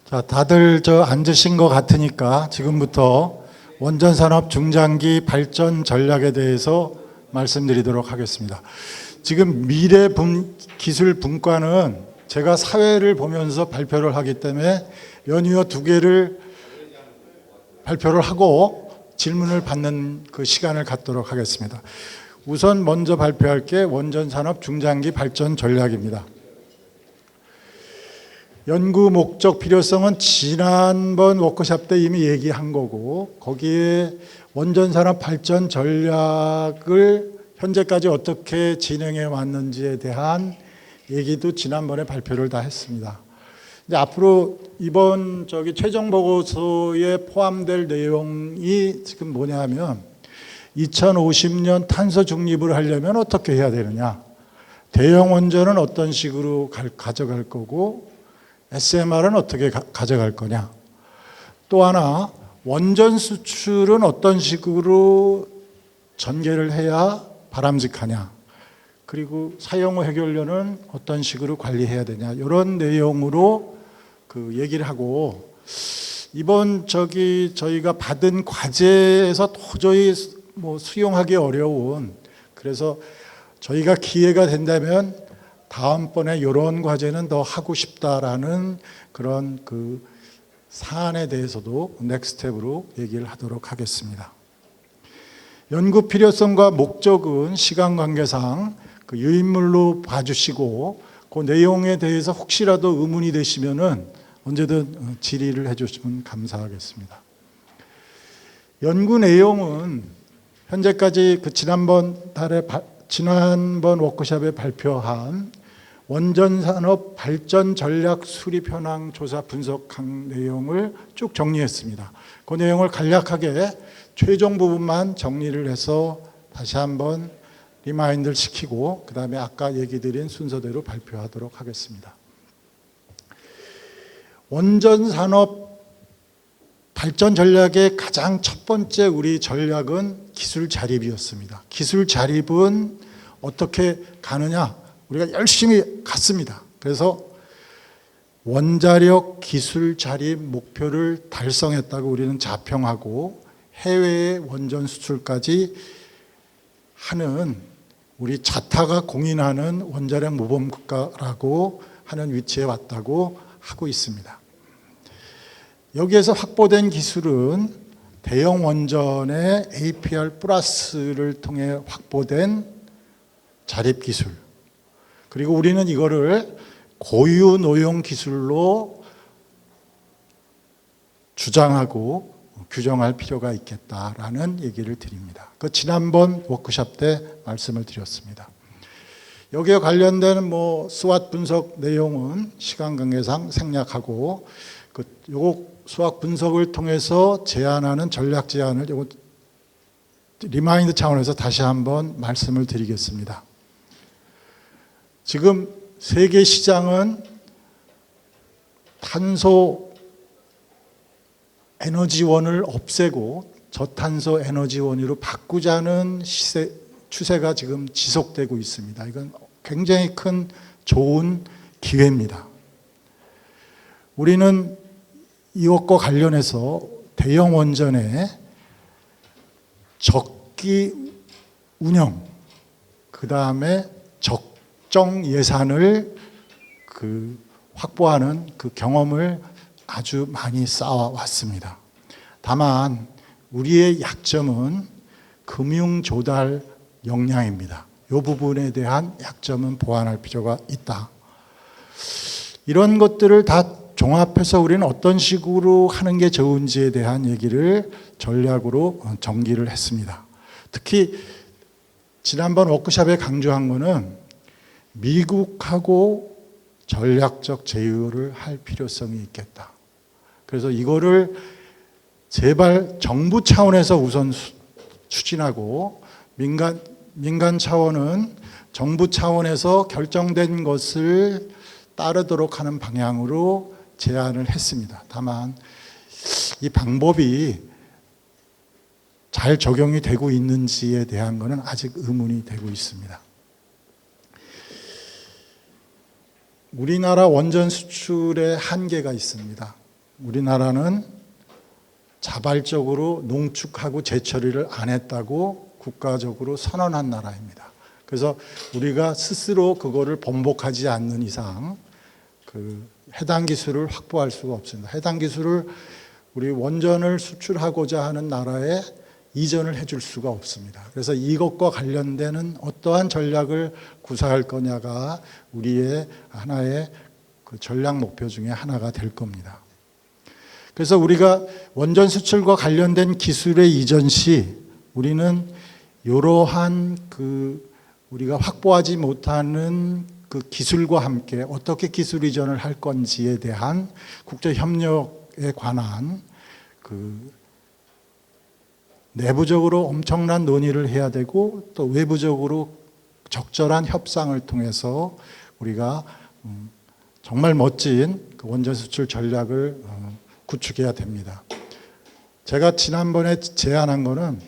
자, 다들 앉으신 것 같으니까 지금부터 원전산업 중장기 발전 전략에 대해서 말씀드리도록 하겠습니다. 지금 기술 분과는 제가 사회를 보면서 발표를 하기 때문에 연이어 두 개를 발표를 하고 질문을 받는 그 시간을 갖도록 하겠습니다. 우선 먼저 발표할 게 원전산업 중장기 발전 전략입니다. 연구 목적 필요성은 지난번 워크숍 때 이미 얘기한 거고, 거기에 원전산업 발전 전략을 현재까지 어떻게 진행해 왔는지에 대한 얘기도 지난번에 발표를 다 했습니다. 이제 앞으로 이번 최종 보고서에 포함될 내용이 지금 뭐냐면 2050년 탄소 중립을 하려면 어떻게 해야 되느냐, 대형 원전은 어떤 식으로 가져갈 거고 SMR은 어떻게 가져갈 거냐, 또 하나 원전 수출은 어떤 식으로 전개를 해야 바람직하냐, 그리고 사용후 해결료는 어떤 식으로 관리해야 되냐, 이런 내용으로 얘기를 하고, 이번 저희가 받은 과제에서 도저히 수용하기 어려운, 그래서 저희가 기회가 된다면 다음번에 이런 과제는 더 하고 싶다라는 그런 사안에 대해서도 넥스텝으로 얘기를 하도록 하겠습니다. 연구 필요성과 목적은 시간 관계상 유인물로 봐주시고, 그 내용에 대해서 혹시라도 의문이 되시면은 언제든 질의를 해주시면 감사하겠습니다. 연구 내용은 현재까지 지난번 워크숍에 발표한 원전산업 발전 전략 수립 현황 조사 분석한 내용을 쭉 정리했습니다. 그 내용을 간략하게 최종 부분만 정리를 해서 다시 한번 리마인드를 시키고, 그 다음에 아까 얘기 드린 순서대로 발표하도록 하겠습니다. 원전산업 발전 전략의 가장 첫 번째 우리 전략은 기술 자립이었습니다. 기술 자립은 어떻게 가느냐? 우리가 열심히 갔습니다. 그래서 원자력 기술 자립 목표를 달성했다고 우리는 자평하고, 해외에 원전 수출까지 하는, 우리 자타가 공인하는 원자력 모범 국가라고 하는 위치에 왔다고 하고 있습니다. 여기에서 확보된 기술은 대형 원전의 APR 플러스를 통해 확보된 자립 기술, 그리고 우리는 이거를 고유 노용 기술로 주장하고 규정할 필요가 있겠다라는 얘기를 드립니다. 지난번 워크숍 때 말씀을 드렸습니다. 여기에 관련된 수학 분석 내용은 시간 관계상 생략하고, 요거 수학 분석을 통해서 제안하는 전략 제안을 요거 리마인드 차원에서 다시 한번 말씀을 드리겠습니다. 지금 세계 시장은 탄소 에너지원을 없애고 저탄소 에너지원으로 바꾸자는 추세가 지금 지속되고 있습니다. 이건 굉장히 큰 좋은 기회입니다. 우리는 이것과 관련해서 대형 원전의 적기 운영, 그 다음에 적정 예산을 확보하는 경험을 아주 많이 쌓아왔습니다. 다만 우리의 약점은 금융 조달 역량입니다. 이 부분에 대한 약점은 보완할 필요가 있다. 이런 것들을 다 종합해서 우리는 어떤 식으로 하는 게 좋은지에 대한 얘기를 전략으로 정기를 했습니다. 특히 지난번 워크숍에 강조한 거는 미국하고 전략적 제휴를 할 필요성이 있겠다. 그래서 이거를 제발 정부 차원에서 우선 추진하고, 민간 차원은 정부 차원에서 결정된 것을 따르도록 하는 방향으로 제안을 했습니다. 다만 이 방법이 잘 적용이 되고 있는지에 대한 것은 아직 의문이 되고 있습니다. 우리나라 원전 수출에 한계가 있습니다. 우리나라는 자발적으로 농축하고 재처리를 안 했다고 국가적으로 선언한 나라입니다. 그래서 우리가 스스로 그거를 번복하지 않는 이상 그 해당 기술을 확보할 수가 없습니다. 해당 기술을 우리 원전을 수출하고자 하는 나라에 이전을 해줄 수가 없습니다. 그래서 이것과 관련되는 어떠한 전략을 구사할 거냐가 우리의 하나의 그 전략 목표 중에 하나가 될 겁니다. 그래서 우리가 원전 수출과 관련된 기술의 이전 시 우리는 이러한 그 우리가 확보하지 못하는 그 기술과 함께 어떻게 기술 이전을 할 건지에 대한 국제 협력에 관한 그 내부적으로 엄청난 논의를 해야 되고 또 외부적으로 적절한 협상을 통해서 우리가 정말 멋진 그 원전 수출 전략을 구축해야 됩니다. 제가 지난번에 제안한 거는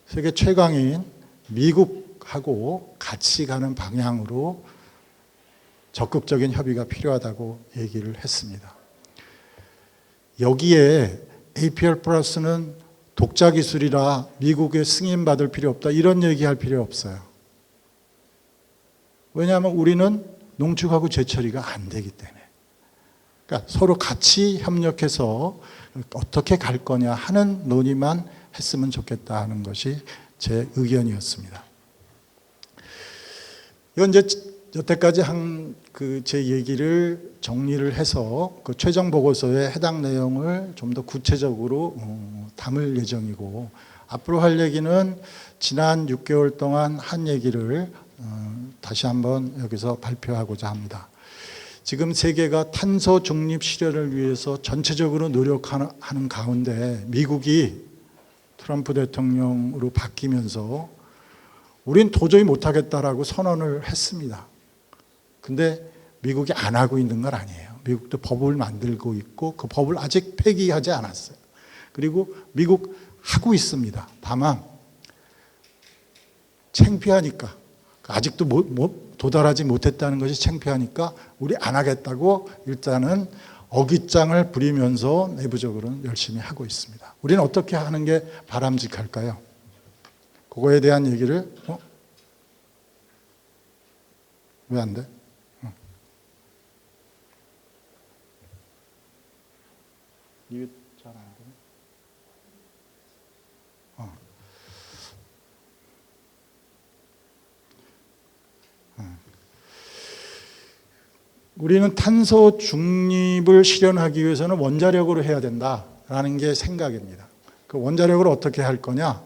세계 최강인 미국하고 같이 가는 방향으로 적극적인 협의가 필요하다고 얘기를 했습니다. 여기에 APR 플러스는 독자 기술이라 미국의 승인받을 필요 없다 이런 얘기할 필요 없어요. 왜냐하면 우리는 농축하고 재처리가 안 되기 때문에. 그러니까 서로 같이 협력해서 어떻게 갈 거냐 하는 논의만 했으면 좋겠다 하는 것이 제 의견이었습니다. 이건 이제 여태까지 한 그 제 얘기를 정리를 해서 그 최종 보고서에 해당 내용을 좀 더 구체적으로 담을 예정이고 앞으로 할 얘기는 지난 6개월 동안 한 얘기를 다시 한번 여기서 발표하고자 합니다. 지금 세계가 탄소 중립 실현을 위해서 전체적으로 노력하는 가운데 미국이 트럼프 대통령으로 바뀌면서 우린 도저히 못하겠다라고 선언을 했습니다. 근데 미국이 안 하고 있는 건 아니에요. 미국도 법을 만들고 있고 그 법을 아직 폐기하지 않았어요. 그리고 미국 하고 있습니다. 다만 창피하니까 아직도 도달하지 못했다는 것이 창피하니까 우리 안 하겠다고 일단은 어깃장을 부리면서 내부적으로는 열심히 하고 있습니다. 우리는 어떻게 하는 게 바람직할까요? 그거에 대한 얘기를 왜 안 돼? 이게 잘 안 되네. 우리는 탄소 중립을 실현하기 위해서는 원자력으로 해야 된다라는 게 생각입니다. 그 원자력을 어떻게 할 거냐?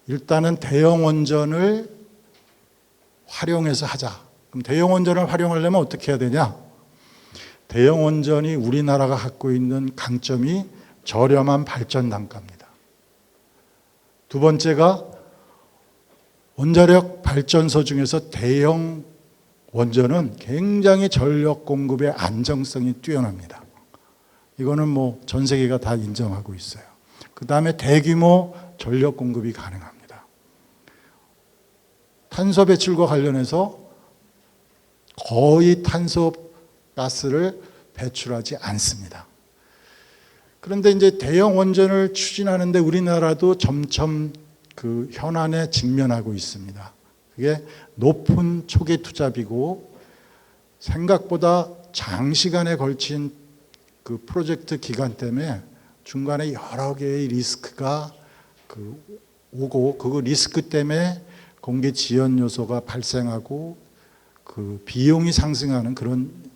일단은 대형 원전을 활용해서 하자. 그럼 대형 원전을 활용하려면 어떻게 해야 되냐? 대형 원전이 우리나라가 갖고 있는 강점이 저렴한 발전 단가입니다. 두 번째가 원자력 발전소 중에서 대형 원전은 굉장히 전력 공급의 안정성이 뛰어납니다. 이거는 뭐 전 세계가 다 인정하고 있어요. 그 다음에 대규모 전력 공급이 가능합니다. 탄소 배출과 관련해서 거의 탄소 가스를 배출하지 않습니다. 그런데 이제 대형 원전을 추진하는데 우리나라도 점점 그 현안에 직면하고 있습니다. 그게 높은 초기 투자비고 생각보다 장시간에 걸친 그 프로젝트 기간 때문에 중간에 여러 개의 리스크가 오고 그 리스크 때문에 공기 지연 요소가 발생하고 그 비용이 상승하는 그런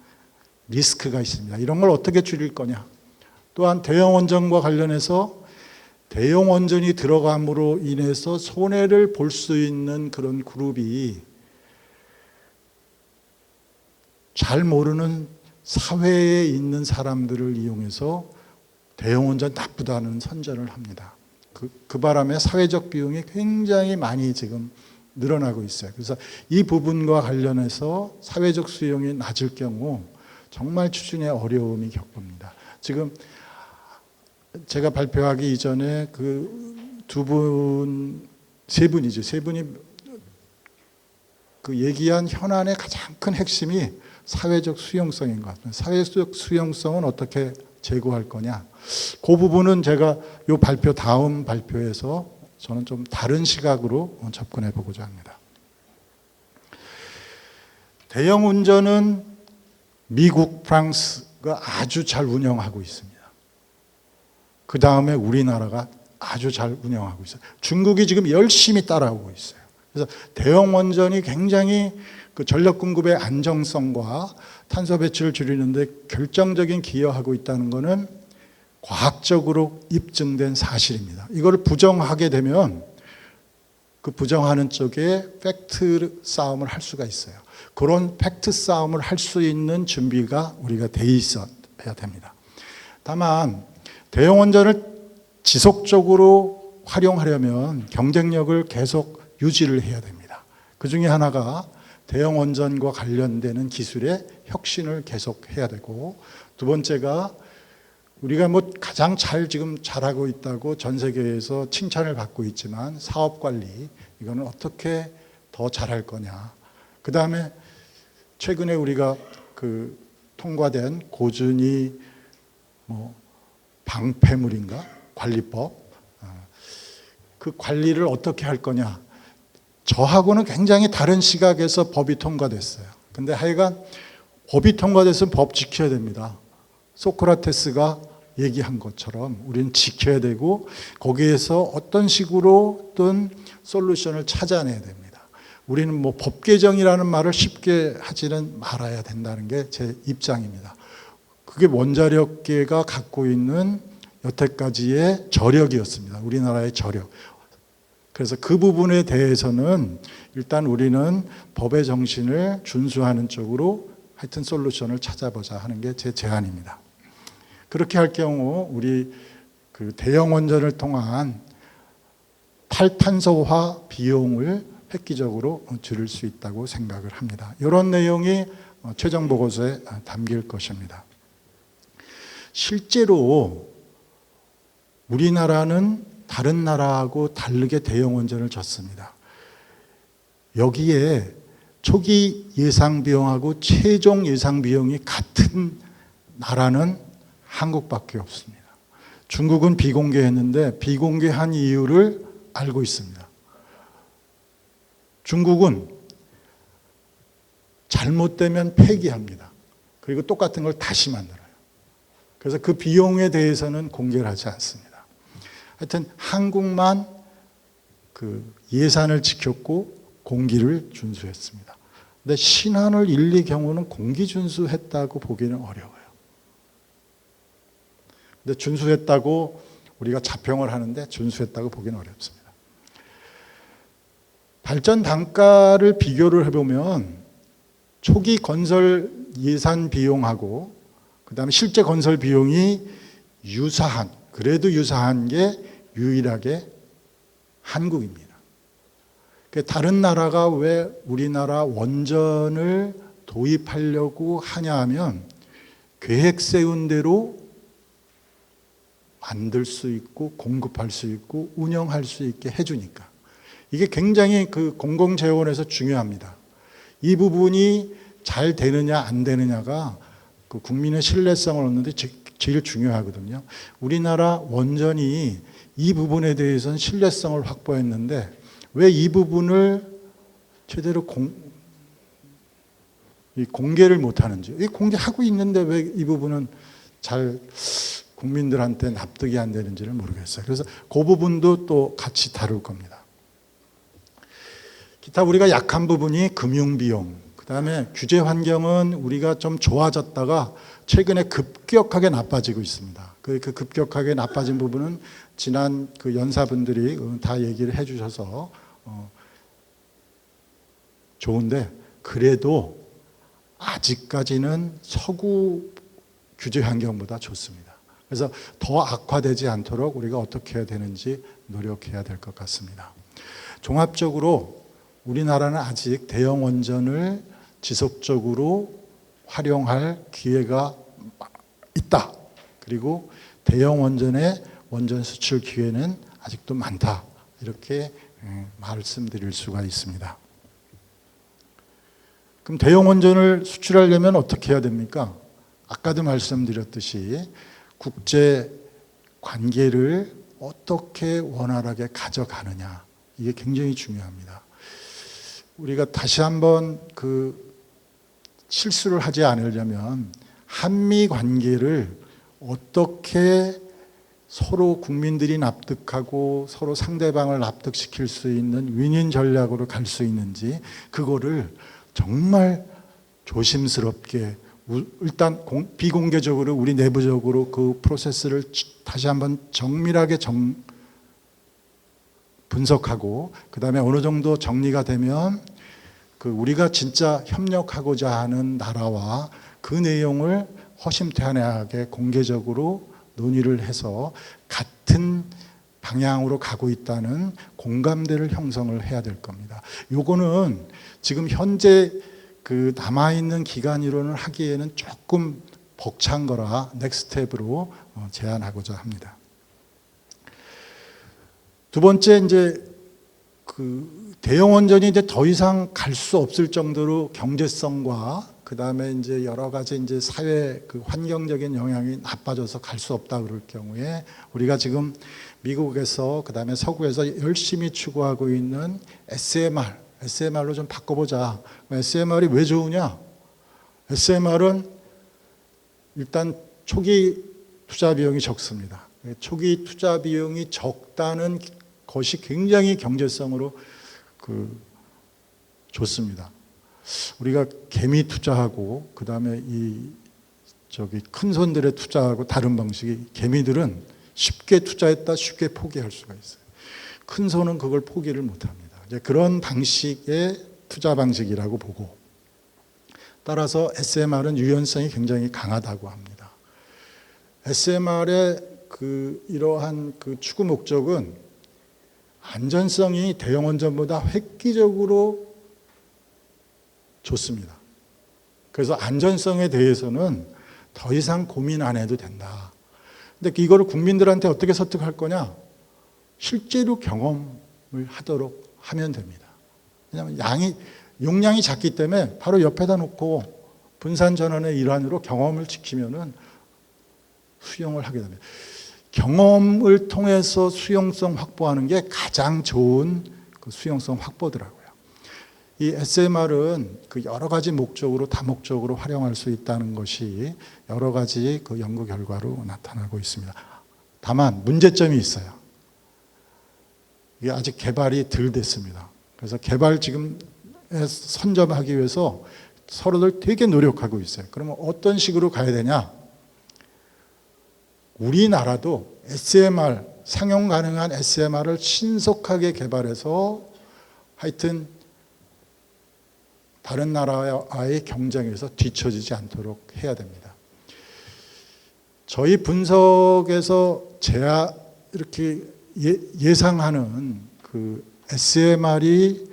리스크가 있습니다. 이런 걸 어떻게 줄일 거냐? 또한 대형 원전과 관련해서 대형 원전이 들어감으로 인해서 손해를 볼 수 있는 그런 그룹이 잘 모르는 사회에 있는 사람들을 이용해서 대형 원전 나쁘다는 선전을 합니다. 그 바람에 사회적 비용이 굉장히 많이 지금 늘어나고 있어요. 그래서 이 부분과 관련해서 사회적 수용이 낮을 경우 정말 추진에 어려움이 겪습니다. 지금 제가 발표하기 이전에 그 세 분이 그 얘기한 현안의 가장 큰 핵심이 사회적 수용성인 것 같아요. 사회적 수용성은 어떻게 제고할 거냐. 그 부분은 제가 이 발표 다음 발표에서 저는 좀 다른 시각으로 접근해 보고자 합니다. 대형 운전은 미국, 프랑스가 아주 잘 운영하고 있습니다. 그 다음에 우리나라가 아주 잘 운영하고 있어요. 중국이 지금 열심히 따라오고 있어요. 그래서 대형 원전이 굉장히 그 전력 공급의 안정성과 탄소 배출을 줄이는데 결정적인 기여하고 있다는 것은 과학적으로 입증된 사실입니다. 이걸 부정하게 되면 그 부정하는 쪽에 팩트 싸움을 할 수가 있어요. 그런 팩트 싸움을 할 수 있는 준비가 우리가 돼 있어야 됩니다. 다만 대형 원전을 지속적으로 활용하려면 경쟁력을 계속 유지를 해야 됩니다. 그 중에 하나가 대형 원전과 관련되는 기술의 혁신을 계속해야 되고, 두 번째가 우리가 뭐 가장 지금 잘하고 있다고 전 세계에서 칭찬을 받고 있지만 사업 관리, 이거는 어떻게 더 잘할 거냐. 그 다음에 최근에 우리가 그 통과된 고준위 방패물인가 관리법, 그 관리를 어떻게 할 거냐. 저하고는 굉장히 다른 시각에서 법이 통과됐어요. 근데 하여간 법이 통과돼서 법 지켜야 됩니다. 소크라테스가 얘기한 것처럼 우리는 지켜야 되고, 거기에서 어떤 식으로든 솔루션을 찾아내야 됩니다. 우리는 뭐 법 개정이라는 말을 쉽게 하지는 말아야 된다는 게 제 입장입니다. 그게 원자력계가 갖고 있는 여태까지의 저력이었습니다. 우리나라의 저력. 그래서 그 부분에 대해서는 일단 우리는 법의 정신을 준수하는 쪽으로 하여튼 솔루션을 찾아보자 하는 게 제 제안입니다. 그렇게 할 경우 우리 그 대형 원전을 통한 탈탄소화 비용을 획기적으로 줄일 수 있다고 생각을 합니다. 이런 내용이 최종 보고서에 담길 것입니다. 실제로 우리나라는 다른 나라하고 다르게 대형 원전을 졌습니다. 여기에 초기 예상 비용하고 최종 예상 비용이 같은 나라는 한국밖에 없습니다. 중국은 비공개했는데 비공개한 이유를 알고 있습니다. 중국은 잘못되면 폐기합니다. 그리고 똑같은 걸 다시 만들어요. 그래서 그 비용에 대해서는 공개를 하지 않습니다. 하여튼 한국만 그 예산을 지켰고 공기를 준수했습니다. 근데 신한울 1, 2경우는 공기 준수했다고 보기는 어려워요. 근데 준수했다고 우리가 자평을 하는데 준수했다고 보기는 어렵습니다. 발전 단가를 비교를 해보면 초기 건설 예산 비용하고 그다음에 실제 건설 비용이 유사한, 그래도 유사한 게 유일하게 한국입니다. 다른 나라가 왜 우리나라 원전을 도입하려고 하냐 하면 계획 세운 대로 만들 수 있고 공급할 수 있고 운영할 수 있게 해주니까. 이게 굉장히 그 공공재원에서 중요합니다. 이 부분이 잘 되느냐 안 되느냐가 그 국민의 신뢰성을 얻는 데 제일 중요하거든요. 우리나라 원전이 이 부분에 대해서는 신뢰성을 확보했는데 왜 이 부분을 제대로 공개를 못하는지. 공개하고 있는데 왜 이 부분은 잘 국민들한테 납득이 안 되는지를 모르겠어요. 그래서 그 부분도 또 같이 다룰 겁니다. 기타 우리가 약한 부분이 금융비용, 그 다음에 규제 환경은 우리가 좀 좋아졌다가 최근에 급격하게 나빠지고 있습니다. 그 급격하게 나빠진 부분은 지난 그 연사분들이 다 얘기를 해 주셔서 좋은데, 그래도 아직까지는 서구 규제 환경보다 좋습니다. 그래서 더 악화되지 않도록 우리가 어떻게 해야 되는지 노력해야 될 것 같습니다. 종합적으로 우리나라는 아직 대형 원전을 지속적으로 활용할 기회가 있다. 그리고 대형 원전의 원전 수출 기회는 아직도 많다. 이렇게 말씀드릴 수가 있습니다. 그럼 대형 원전을 수출하려면 어떻게 해야 됩니까? 아까도 말씀드렸듯이 국제 관계를 어떻게 원활하게 가져가느냐, 이게 굉장히 중요합니다. 우리가 다시 한번 실수를 하지 않으려면 한미 관계를 어떻게 서로 국민들이 납득하고 서로 상대방을 납득시킬 수 있는 윈윈 전략으로 갈 수 있는지, 그거를 정말 조심스럽게 일단 비공개적으로 우리 내부적으로 그 프로세스를 다시 한번 정밀하게 분석하고, 그 다음에 어느 정도 정리가 되면 우리가 진짜 협력하고자 하는 나라와 그 내용을 허심탄회하게 공개적으로 논의를 해서 같은 방향으로 가고 있다는 공감대를 형성을 해야 될 겁니다. 요거는 지금 현재 남아있는 기간이론을 하기에는 조금 벅찬 거라 넥스트 스텝으로 제안하고자 합니다. 두 번째, 이제 대형 원전이 이제 더 이상 갈 수 없을 정도로 경제성과 그 다음에 이제 여러 가지 이제 사회 환경적인 영향이 나빠져서 갈 수 없다 그럴 경우에, 우리가 지금 미국에서 그 다음에 서구에서 열심히 추구하고 있는 SMR로 좀 바꿔보자. SMR이 왜 좋으냐? SMR은 일단 초기 투자 비용이 적습니다. 초기 투자 비용이 적다는 것이 굉장히 경제성으로 좋습니다. 우리가 개미 투자하고 그 다음에 큰 손들에 투자하고 다른 방식이, 개미들은 쉽게 투자했다 쉽게 포기할 수가 있어요. 큰 손은 그걸 포기를 못합니다. 이제 그런 방식의 투자 방식이라고 보고, 따라서 SMR은 유연성이 굉장히 강하다고 합니다. SMR의 이러한 추구 목적은 안전성이 대형 원전보다 획기적으로 좋습니다. 그래서 안전성에 대해서는 더 이상 고민 안 해도 된다. 근데 이거를 국민들한테 어떻게 설득할 거냐? 실제로 경험을 하도록 하면 됩니다. 왜냐하면 용량이 작기 때문에 바로 옆에다 놓고 분산 전환의 일환으로 경험을 지키면은 수용을 하게 됩니다. 경험을 통해서 수용성 확보하는 게 가장 좋은 수용성 확보더라고요. 이 SMR은 여러 가지 목적으로 다목적으로 활용할 수 있다는 것이 여러 가지 연구 결과로 나타나고 있습니다. 다만 문제점이 있어요. 이게 아직 개발이 덜 됐습니다. 그래서 개발 지금 선점하기 위해서 서로들 되게 노력하고 있어요. 그러면 어떤 식으로 가야 되냐? 우리나라도 SMR, 상용 가능한 SMR을 신속하게 개발해서 하여튼 다른 나라와의 경쟁에서 뒤처지지 않도록 해야 됩니다. 저희 분석에서 이렇게 예상하는 SMR이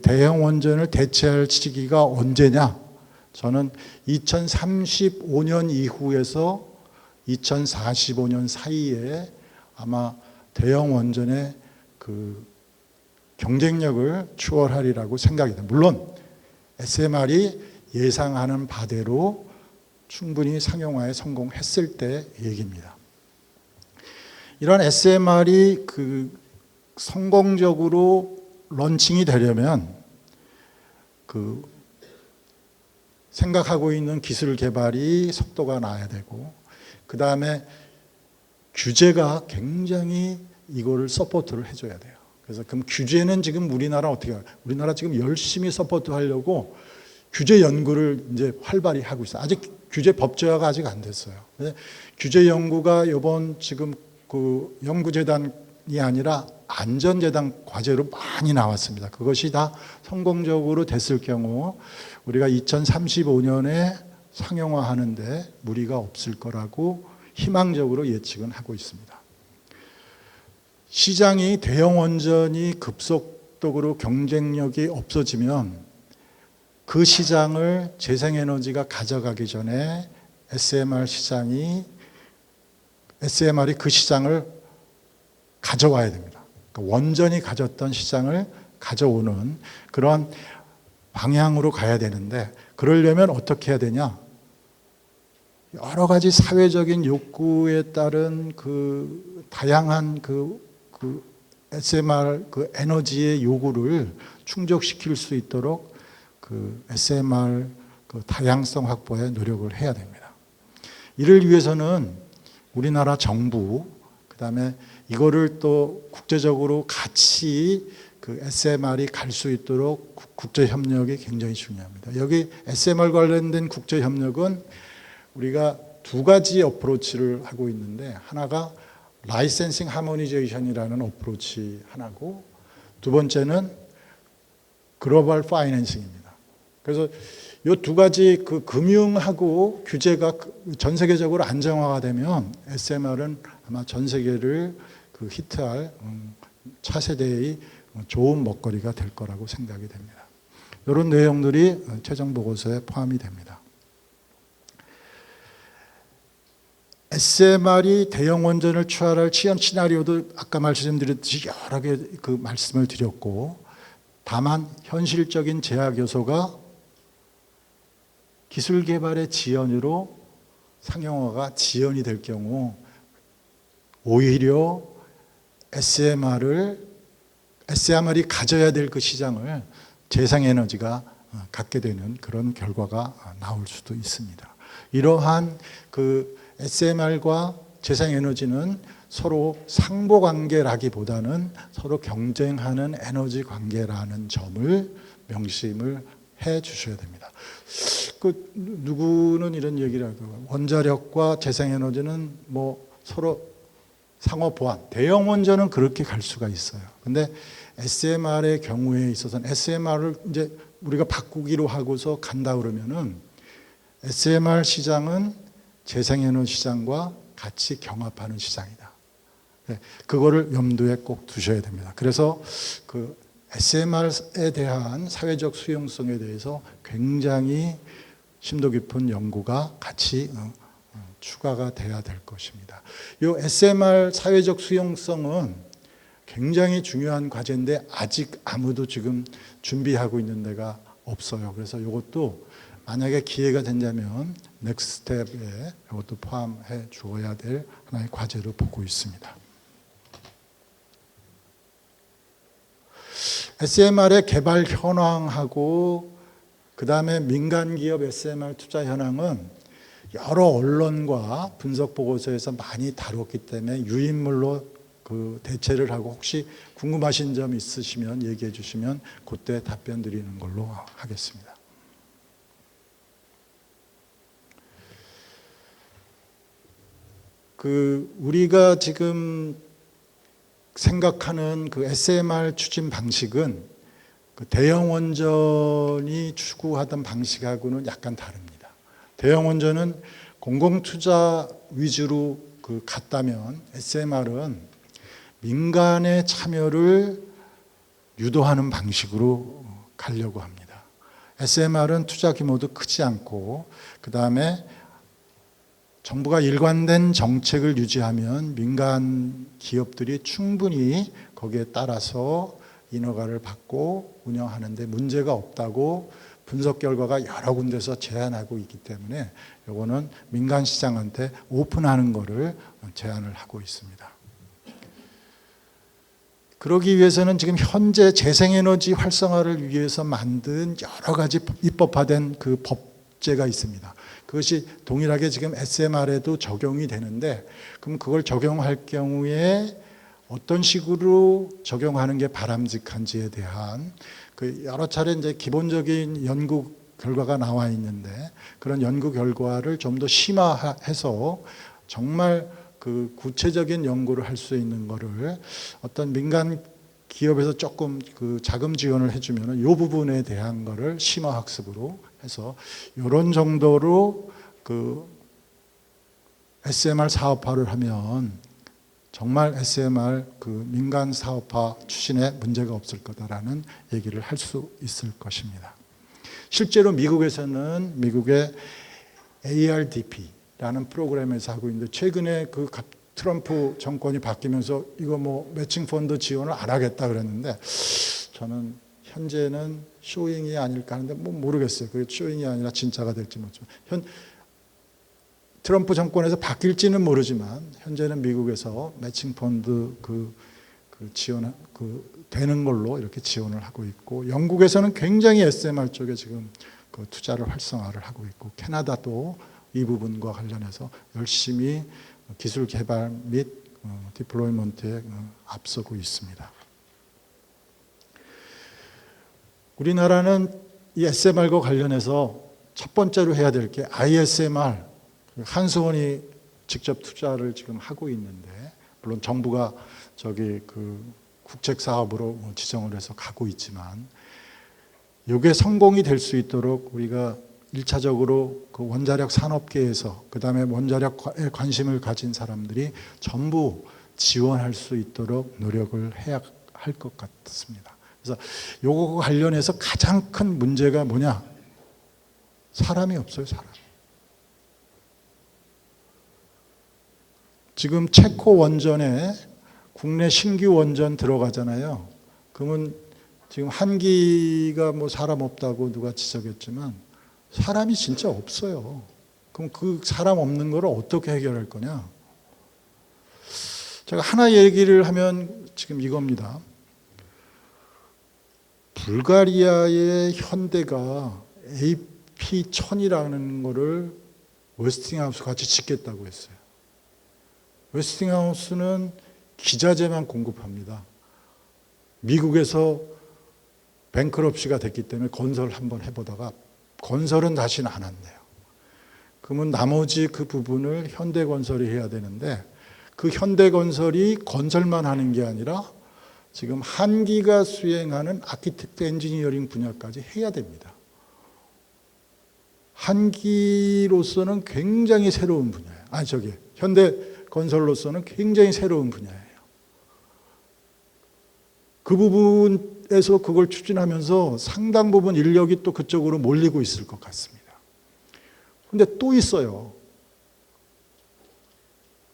대형 원전을 대체할 시기가 언제냐? 저는 2035년 이후에서 2045년 사이에 아마 대형 원전의 경쟁력을 추월하리라고 생각이 됩니다. 물론 SMR이 예상하는 바대로 충분히 상용화에 성공했을 때 얘기입니다. 이런 SMR이 성공적으로 런칭이 되려면 생각하고 있는 기술 개발이 속도가 나야 되고, 그 다음에 규제가 굉장히 이거를 서포트를 해줘야 돼요. 그래서 그럼 규제는 지금 우리나라 어떻게 해요? 우리나라 지금 열심히 서포트하려고 규제 연구를 이제 활발히 하고 있어요. 아직 규제 법제화가 아직 안 됐어요. 규제 연구가 이번 지금 연구재단이 아니라 안전재단 과제로 많이 나왔습니다. 그것이 다 성공적으로 됐을 경우 우리가 2035년에 상용화하는데 무리가 없을 거라고 희망적으로 예측은 하고 있습니다. 시장이 대형 원전이 급속도로 경쟁력이 없어지면 그 시장을 재생에너지가 가져가기 전에 SMR이 그 시장을 가져와야 됩니다. 그러니까 원전이 가졌던 시장을 가져오는 그런 방향으로 가야 되는데, 그러려면 어떻게 해야 되냐? 여러 가지 사회적인 욕구에 따른 그 다양한 그 SMR 그 에너지의 요구를 충족시킬 수 있도록 그 SMR 그 다양성 확보에 노력을 해야 됩니다. 이를 위해서는 우리나라 정부, 그다음에 이거를 또 국제적으로 같이 그 SMR이 갈 수 있도록 국제 협력이 굉장히 중요합니다. 여기 SMR 관련된 국제 협력은 우리가 두 가지 어프로치를 하고 있는데, 하나가 라이센싱 하모니제이션이라는 어프로치 하나고, 두 번째는 글로벌 파이낸싱입니다. 그래서 이 두 가지 그 금융하고 규제가 전 세계적으로 안정화가 되면 SMR은 아마 전 세계를 그 히트할 차세대의 좋은 먹거리가 될 거라고 생각이 됩니다. 이런 내용들이 최종 보고서에 포함이 됩니다. SMR이 대형 원전을 추월할 시나리오도 아까 말씀드렸듯이 여러 개 그 말씀을 드렸고, 다만 현실적인 제약 요소가 기술 개발의 지연으로 상용화가 지연이 될 경우 오히려 SMR이 가져야 될 그 시장을 재생에너지가 갖게 되는 그런 결과가 나올 수도 있습니다. 이러한 그 SMR과 재생에너지는 서로 상보관계라기보다는 서로 경쟁하는 에너지 관계라는 점을 명심을 해 주셔야 됩니다. 그 누구는 이런 얘기를 하고, 원자력과 재생에너지는 뭐 서로 상호 보완, 대형 원전은 그렇게 갈 수가 있어요. 근데 SMR의 경우에 있어서는 SMR을 이제 우리가 바꾸기로 하고서 간다 그러면은 SMR 시장은 재생에너지 시장과 같이 경합하는 시장이다. 그거를 염두에 꼭 두셔야 됩니다. 그래서 그 SMR에 대한 사회적 수용성에 대해서 굉장히 심도 깊은 연구가 같이 추가가 돼야 될 것입니다. 이 SMR 사회적 수용성은 굉장히 중요한 과제인데 아직 아무도 지금 준비하고 있는 데가 없어요. 그래서 이것도 만약에 기회가 된다면 넥스트 스텝에 이것도 포함해 주어야 될 하나의 과제로 보고 있습니다. SMR의 개발 현황하고 그 다음에 민간기업 SMR 투자 현황은 여러 언론과 분석 보고서에서 많이 다뤘기 때문에 유인물로 그 대체를 하고, 혹시 궁금하신 점 있으시면 얘기해 주시면 그때 답변 드리는 걸로 하겠습니다. 그 우리가 지금 생각하는 그 SMR 추진 방식은 그 대형 원전이 추구하던 방식하고는 약간 다릅니다. 대형 원전은 공공투자 위주로 그 갔다면 SMR은 민간의 참여를 유도하는 방식으로 가려고 합니다. SMR은 투자 규모도 크지 않고, 그 다음에 정부가 일관된 정책을 유지하면 민간 기업들이 충분히 거기에 따라서 인허가를 받고 운영하는데 문제가 없다고 분석 결과가 여러 군데서 제안하고 있기 때문에 이거는 민간 시장한테 오픈하는 것을 제안을 하고 있습니다. 그러기 위해서는 지금 현재 재생에너지 활성화를 위해서 만든 여러 가지 입법화된 그 법제가 있습니다. 그것이 동일하게 지금 SMR에도 적용이 되는데, 그럼 그걸 적용할 경우에 어떤 식으로 적용하는 게 바람직한지에 대한 그 여러 차례 이제 기본적인 연구 결과가 나와 있는데, 그런 연구 결과를 좀 더 심화해서 정말 그 구체적인 연구를 할 수 있는 거를 어떤 민간 기업에서 조금 그 자금 지원을 해주면 이 부분에 대한 거를 심화 학습으로 해서 이런 정도로 그 SMR 사업화를 하면 정말 SMR 그 민간 사업화 추진에 문제가 없을 거다라는 얘기를 할 수 있을 것입니다. 실제로 미국에서는 미국의 ARDP라는 프로그램에서 하고 있는데, 최근에 그 트럼프 정권이 바뀌면서 이거 뭐 매칭 펀드 지원을 안 하겠다 그랬는데, 저는 현재는 쇼잉이 아닐까 하는데 뭐 모르겠어요. 그게 쇼잉이 아니라 진짜가 될지 모르지만 트럼프 정권에서 바뀔지는 모르지만 현재는 미국에서 매칭 펀드 지원 되는 걸로 이렇게 지원을 하고 있고, 영국에서는 굉장히 SMR 쪽에 지금 투자를 활성화를 하고 있고, 캐나다도 이 부분과 관련해서 열심히 기술 개발 및 디플로이먼트에 앞서고 있습니다. 우리나라는 이 SMR과 관련해서 첫 번째로 해야 될 게 ISMR, 한수원이 직접 투자를 지금 하고 있는데, 물론 정부가 국책 사업으로 지정을 해서 가고 있지만, 이게 성공이 될 수 있도록 우리가 1차적으로 그 원자력 산업계에서, 그 다음에 원자력에 관심을 가진 사람들이 전부 지원할 수 있도록 노력을 해야 할 것 같습니다. 그래서 요거 관련해서 가장 큰 문제가 뭐냐? 사람이 없어요, 사람. 지금 체코 원전에 국내 신규 원전 들어가잖아요. 그러면 지금 한기가 뭐 사람 없다고 누가 지적했지만 사람이 진짜 없어요. 그럼 그 사람 없는 걸 어떻게 해결할 거냐? 제가 하나 얘기를 하면 지금 이겁니다. 불가리아의 현대가 AP1000이라는 거를 웨스팅하우스 같이 짓겠다고 했어요. 웨스팅하우스는 기자재만 공급합니다. 미국에서 뱅크럽시가 됐기 때문에 건설 한번 해보다가 건설은 다시는 안 한대요. 그러면 나머지 그 부분을 현대건설이 해야 되는데, 그 현대건설이 건설만 하는 게 아니라 지금 한기가 수행하는 아키텍트 엔지니어링 분야까지 해야 됩니다. 한기로서는 굉장히 새로운 분야예요. 현대건설로서는 굉장히 새로운 분야예요. 그 부분에서 그걸 추진하면서 상당 부분 인력이 또 그쪽으로 몰리고 있을 것 같습니다. 근데 또 있어요.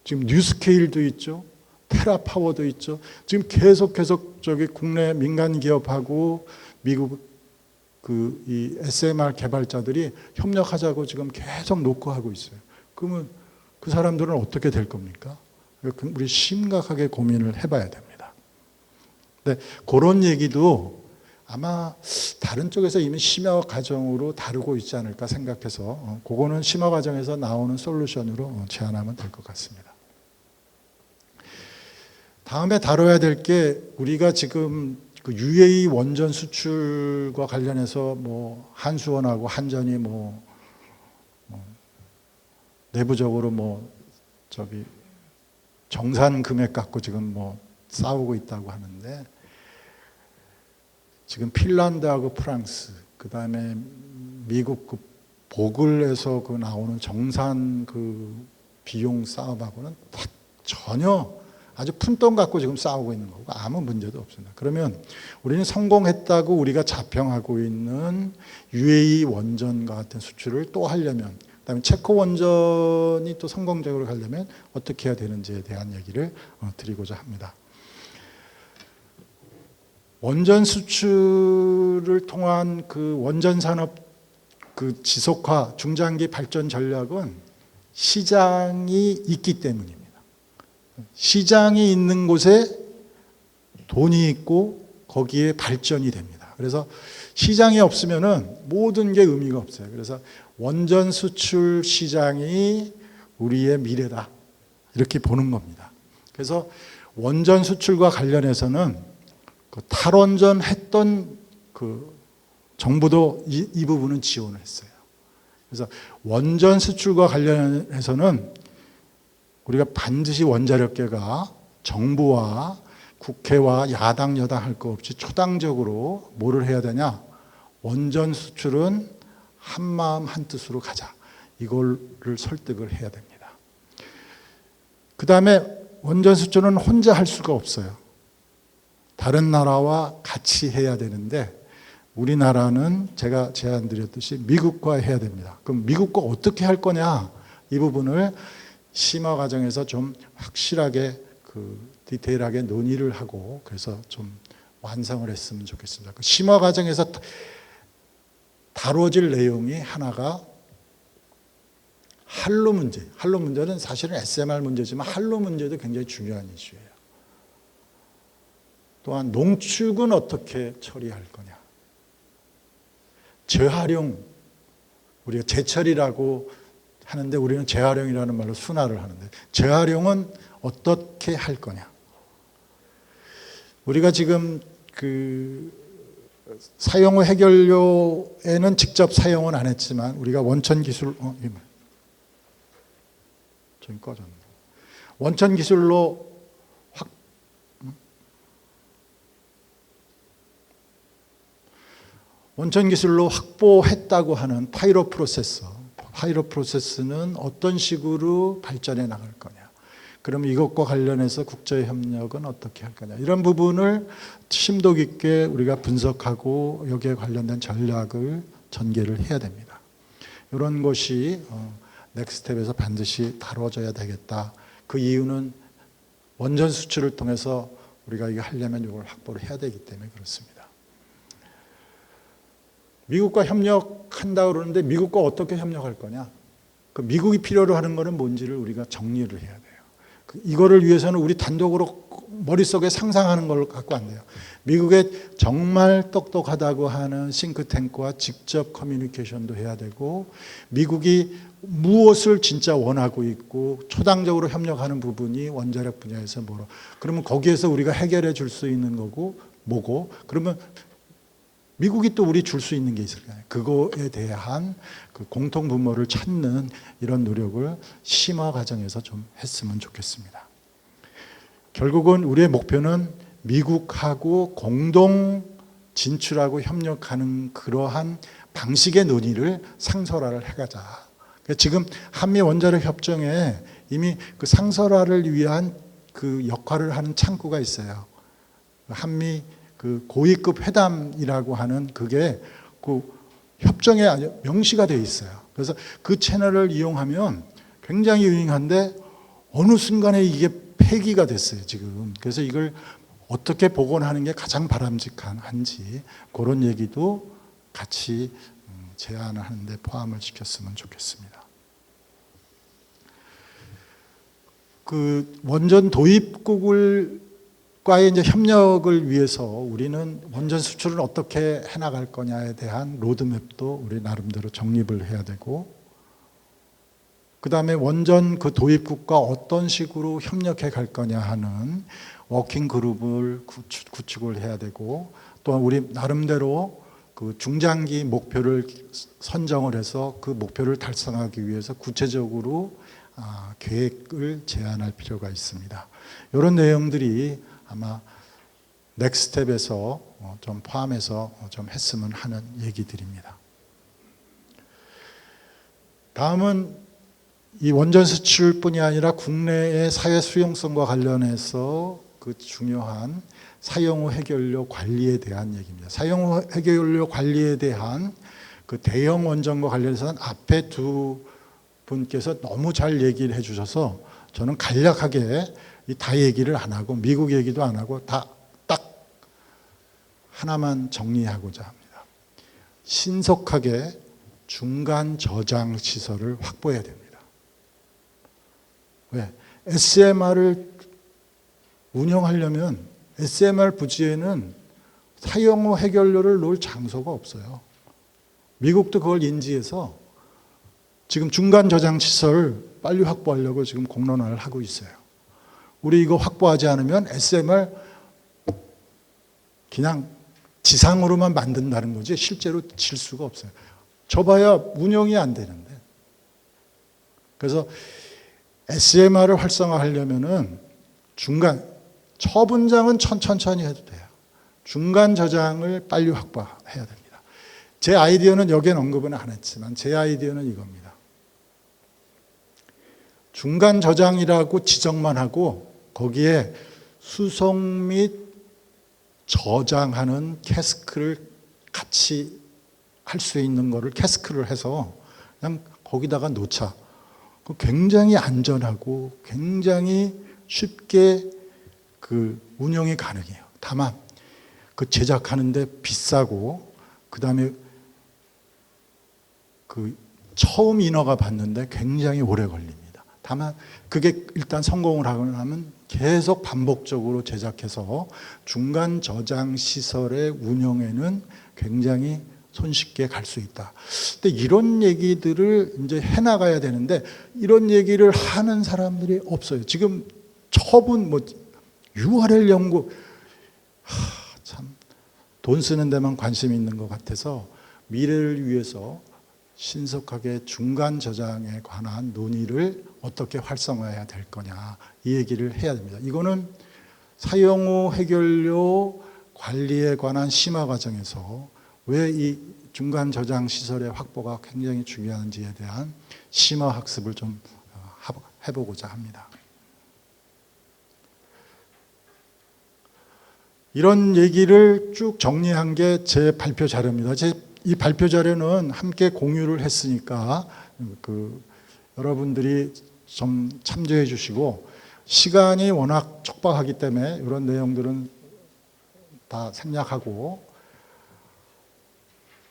지금 뉴스케일도 있죠. 테라파워도 있죠. 지금 계속 국내 민간 기업하고 미국 이 SMR 개발자들이 협력하자고 지금 계속 녹화하고 있어요. 그러면 그 사람들은 어떻게 될 겁니까? 우리 심각하게 고민을 해봐야 됩니다. 근데 그런 얘기도 아마 다른 쪽에서 이미 심화 과정으로 다루고 있지 않을까 생각해서 그거는 심화 과정에서 나오는 솔루션으로 제안하면 될 것 같습니다. 다음에 다뤄야 될 게, 우리가 지금 그 UAE 원전 수출과 관련해서 뭐 한수원하고 한전이 내부적으로 정산 금액 갖고 지금 싸우고 있다고 하는데, 지금 핀란드하고 프랑스, 그 다음에 미국 보글에서 나오는 정산 비용 싸움하고는 전혀 아주 푼돈 갖고 지금 싸우고 있는 거고 아무 문제도 없습니다. 그러면 우리는 성공했다고 우리가 자평하고 있는 UAE 원전과 같은 수출을 또 하려면, 그다음에 체코 원전이 또 성공적으로 가려면 어떻게 해야 되는지에 대한 얘기를 드리고자 합니다. 원전 수출을 통한 원전 산업 지속화, 중장기 발전 전략은 시장이 있기 때문입니다. 시장이 있는 곳에 돈이 있고 거기에 발전이 됩니다. 그래서 시장이 없으면은 모든 게 의미가 없어요. 그래서 원전 수출 시장이 우리의 미래다, 이렇게 보는 겁니다. 그래서 원전 수출과 관련해서는 탈원전 했던 정부도 이 부분은 지원을 했어요. 그래서 원전 수출과 관련해서는 우리가 반드시 원자력계가 정부와 국회와 야당 여당 할 거 없이 초당적으로 뭐를 해야 되냐? 원전 수출은 한마음 한뜻으로 가자, 이거를 설득을 해야 됩니다. 그 다음에 원전 수출은 혼자 할 수가 없어요. 다른 나라와 같이 해야 되는데, 우리나라는 제가 제안드렸듯이 미국과 해야 됩니다. 그럼 미국과 어떻게 할 거냐? 이 부분을 심화 과정에서 좀 확실하게 디테일하게 논의를 하고, 그래서 좀 완성을 했으면 좋겠습니다. 심화 과정에서 다뤄질 내용이 하나가 한로 문제. 한로 문제는 사실은 SMR 문제지만 한로 문제도 굉장히 중요한 이슈예요. 또한 농축은 어떻게 처리할 거냐. 재활용, 우리가 제철이라고 하는데 우리는 재활용이라는 말로 순화를 하는데 재활용은 어떻게 할 거냐. 우리가 지금 사용후 해결료에는 직접 사용은 안 했지만 우리가 원천 기술, 좀 꺼졌네. 원천 기술로 확보했다고 하는 파이로 프로세스는 어떤 식으로 발전해 나갈 거냐. 그럼 이것과 관련해서 국제협력은 어떻게 할 거냐. 이런 부분을 심도 깊게 우리가 분석하고 여기에 관련된 전략을 전개를 해야 됩니다. 이런 것이 넥스트텝에서 반드시 다뤄져야 되겠다. 그 이유는 원전 수출을 통해서 우리가 이거 하려면 이걸 확보를 해야 되기 때문에 그렇습니다. 미국과 협력한다고 그러는데 미국과 어떻게 협력할 거냐? 그 미국이 필요로 하는 것은 뭔지를 우리가 정리를 해야 돼요. 이거를 위해서는 우리 단독으로 머릿속에 상상하는 걸 갖고 안 돼요. 미국에 정말 똑똑하다고 하는 싱크탱크와 직접 커뮤니케이션도 해야 되고 미국이 무엇을 진짜 원하고 있고 초당적으로 협력하는 부분이 원자력 분야에서 뭐로 그러면 거기에서 우리가 해결해 줄 수 있는 거고 뭐고 그러면 미국이 또 우리 줄 수 있는 게 있을 거예요. 그거에 대한 그 공통 분모를 찾는 이런 노력을 심화 과정에서 좀 했으면 좋겠습니다. 결국은 우리의 목표는 미국하고 공동 진출하고 협력하는 그러한 방식의 논의를 상설화를 해가자. 지금 한미 원자력 협정에 이미 그 상설화를 위한 그 역할을 하는 창구가 있어요. 한미 그 고위급 회담이라고 하는 그게 그 협정에 아주 명시가 되어 있어요. 그래서 그 채널을 이용하면 굉장히 유용한데 어느 순간에 이게 폐기가 됐어요, 지금. 그래서 이걸 어떻게 복원하는 게 가장 바람직한지 그런 얘기도 같이 제안을 하는데 포함을 시켰으면 좋겠습니다. 그 원전 도입국과의 이제 협력을 위해서 우리는 원전 수출을 어떻게 해나갈 거냐에 대한 로드맵도 우리 나름대로 정립을 해야 되고, 그 다음에 원전 그 도입국과 어떤 식으로 협력해 갈 거냐 하는 워킹 그룹을 구축을 해야 되고, 또한 우리 나름대로 그 중장기 목표를 선정을 해서 그 목표를 달성하기 위해서 구체적으로 계획을 제안할 필요가 있습니다. 이런 내용들이 아마 넥스트텝에서 좀 포함해서 좀 했으면 하는 얘기들입니다. 다음은 이 원전 수출뿐이 아니라 국내의 사회 수용성과 관련해서 그 중요한 사용후 해결료 관리에 대한 얘기입니다. 사용후 해결료 관리에 대한 그 대형 원전과 관련해서는 앞에 두 분께서 너무 잘 얘기를 해주셔서 저는 간략하게 다 얘기를 안 하고 미국 얘기도 안 하고 다 딱 하나만 정리하고자 합니다. 신속하게 중간 저장 시설을 확보해야 됩니다. 왜? SMR을 운영하려면 SMR 부지에는 사용후 해결료를 놓을 장소가 없어요. 미국도 그걸 인지해서 지금 중간 저장 시설 빨리 확보하려고 지금 공론화를 하고 있어요. 우리 이거 확보하지 않으면 SMR 그냥 지상으로만 만든다는 거지 실제로 질 수가 없어요. 저봐야 운영이 안 되는데. 그래서 SMR을 활성화하려면은 중간 처분장은 천천히 해도 돼요. 중간 저장을 빨리 확보해야 됩니다. 제 아이디어는 여기엔 언급은 안 했지만 제 아이디어는 이겁니다. 중간 저장이라고 지정만 하고 거기에 수송 및 저장하는 캐스크를 같이 할 수 있는 거를 캐스크를 해서 그냥 거기다가 놓자. 굉장히 안전하고 굉장히 쉽게 그 운영이 가능해요. 다만 그 제작하는데 비싸고 그 다음에 그 처음 인허가 받는데 굉장히 오래 걸립니다. 다만 그게 일단 성공을 하고 나면 계속 반복적으로 제작해서 중간 저장 시설의 운영에는 굉장히 손쉽게 갈 수 있다. 근데 이런 얘기들을 이제 해나가야 되는데 이런 얘기를 하는 사람들이 없어요. 지금 처분 URL 연구 참 돈 쓰는 데만 관심이 있는 것 같아서 미래를 위해서 신속하게 중간 저장에 관한 논의를 어떻게 활성화해야 될 거냐 이 얘기를 해야 됩니다. 이거는 사용 후 해결료 관리에 관한 심화 과정에서 왜 이 중간 저장 시설의 확보가 굉장히 중요한지에 대한 심화 학습을 좀 해보고자 합니다. 이런 얘기를 쭉 정리한 게 제 발표 자료입니다. 이 발표 자료는 함께 공유를 했으니까 여러분들이 좀 참조해 주시고, 시간이 워낙 촉박하기 때문에 이런 내용들은 다 생략하고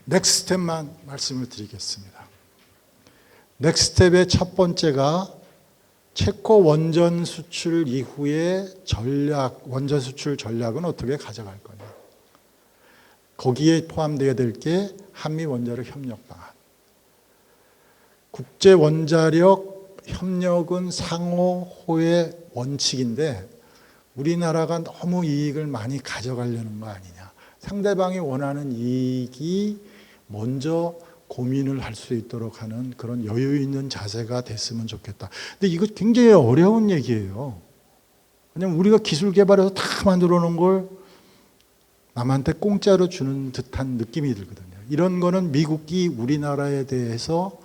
넥스트텝만 말씀을 드리겠습니다. 넥스트텝의 첫 번째가 체코 원전 수출 이후의 원전 수출 전략은 어떻게 가져갈 거냐. 거기에 포함되어야 될 게 한미 원자력 협력 방안. 국제 원자력 협력은 상호 호의 원칙인데 우리나라가 너무 이익을 많이 가져가려는 거 아니냐. 상대방이 원하는 이익이 먼저 고민을 할 수 있도록 하는 그런 여유 있는 자세가 됐으면 좋겠다. 근데 이거 굉장히 어려운 얘기예요. 왜냐면 우리가 기술 개발해서 다 만들어 놓은 걸 남한테 공짜로 주는 듯한 느낌이 들거든요. 이런 거는 미국이 우리나라에 대해서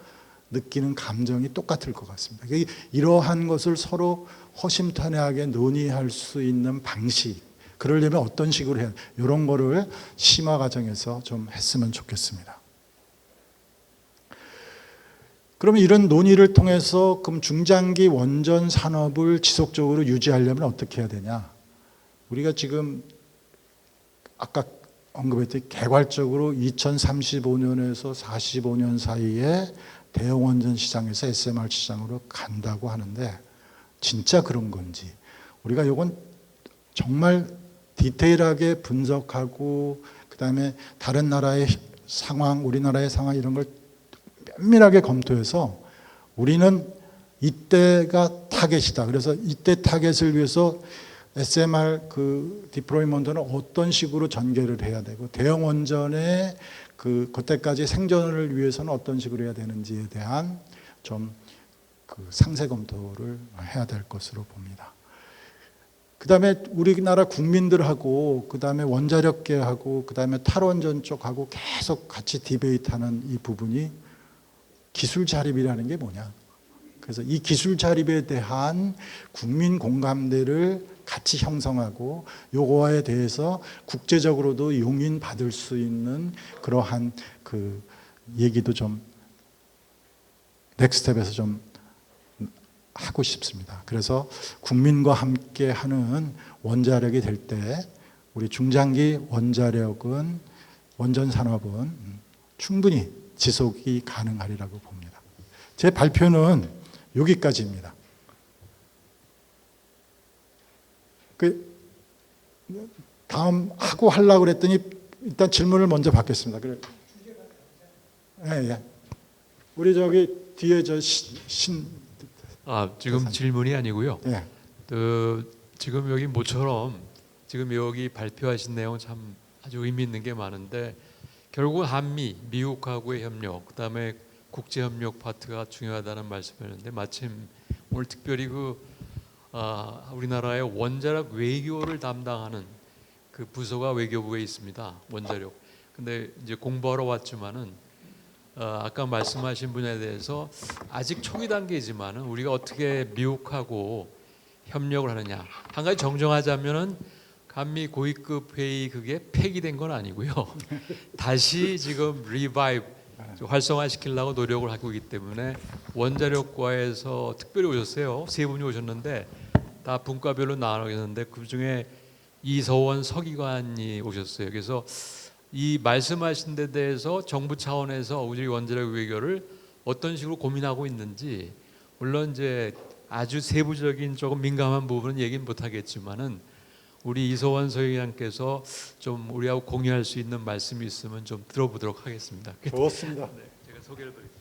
느끼는 감정이 똑같을 것 같습니다. 이러한 것을 서로 허심탄회하게 논의할 수 있는 방식, 그러려면 어떤 식으로 해야, 이런 거를 심화 과정에서 좀 했으면 좋겠습니다. 그러면 이런 논의를 통해서 그럼 중장기 원전 산업을 지속적으로 유지하려면 어떻게 해야 되냐? 우리가 지금 아까 언급했듯이 개괄적으로 2035년에서 45년 사이에 대형 원전 시장에서 SMR 시장으로 간다고 하는데 진짜 그런 건지, 우리가 이건 정말 디테일하게 분석하고 그다음에 다른 나라의 상황, 우리나라의 상황 이런 걸 면밀하게 검토해서 우리는 이때가 타겟이다. 그래서 이때 타겟을 위해서 SMR 디플로이먼트는 어떤 식으로 전개를 해야 되고 대형 원전의 그때까지 생존을 위해서는 어떤 식으로 해야 되는지에 대한 좀 상세 검토를 해야 될 것으로 봅니다. 그다음에 우리나라 국민들하고 그다음에 원자력계하고 그다음에 탈원전 쪽하고 계속 같이 디베이트하는 이 부분이 기술 자립이라는 게 뭐냐. 그래서 이 기술 자립에 대한 국민 공감대를 같이 형성하고 요거에 대해서 국제적으로도 용인받을 수 있는 그러한 얘기도 좀 넥스트텝에서 좀 하고 싶습니다. 그래서 국민과 함께 하는 원자력이 될 때 우리 중장기 원자력은, 원전 산업은 충분히 지속이 가능하리라고 봅니다. 제 발표는 여기까지입니다. 다음 하려고 그랬더니 일단 질문을 먼저 받겠습니다. 그래. 예. 우리 저기 뒤에 지금 질문이 아니고요. 예. 지금 여기 모처럼 지금 여기 발표하신 내용 참 아주 의미 있는 게 많은데 결국 한미, 미국하고의 협력, 그다음에 국제 협력 파트가 중요하다는 말씀이었는데 마침 오늘 특별히 우리나라의 원자력 외교를 담당하는 그 부서가 외교부에 있습니다. 원자력. 근데 이제 공부하러 왔지만은 아까 말씀하신 분야에 대해서 아직 초기 단계이지만은 우리가 어떻게 미국하고 협력을 하느냐. 한 가지 정정하자면은 한미 고위급 회의 그게 폐기된 건 아니고요. 다시 지금 리바이브 활성화시키려고 노력을 하고 있기 때문에 원자력과에서 특별히 오셨어요. 세 분이 오셨는데 다 분과별로 나눠있는데 그중에 이서원 서기관이 오셨어요. 그래서 이 말씀하신 데 대해서 정부 차원에서 우리 원자력 외교를 어떤 식으로 고민하고 있는지, 물론 이제 아주 세부적인 조금 민감한 부분은 얘기는 못하겠지만은 우리 이서원 서기관께서 좀 우리하고 공유할 수 있는 말씀이 있으면 좀 들어보도록 하겠습니다. 좋습니다. 네, 제가 소개를 드릴게요.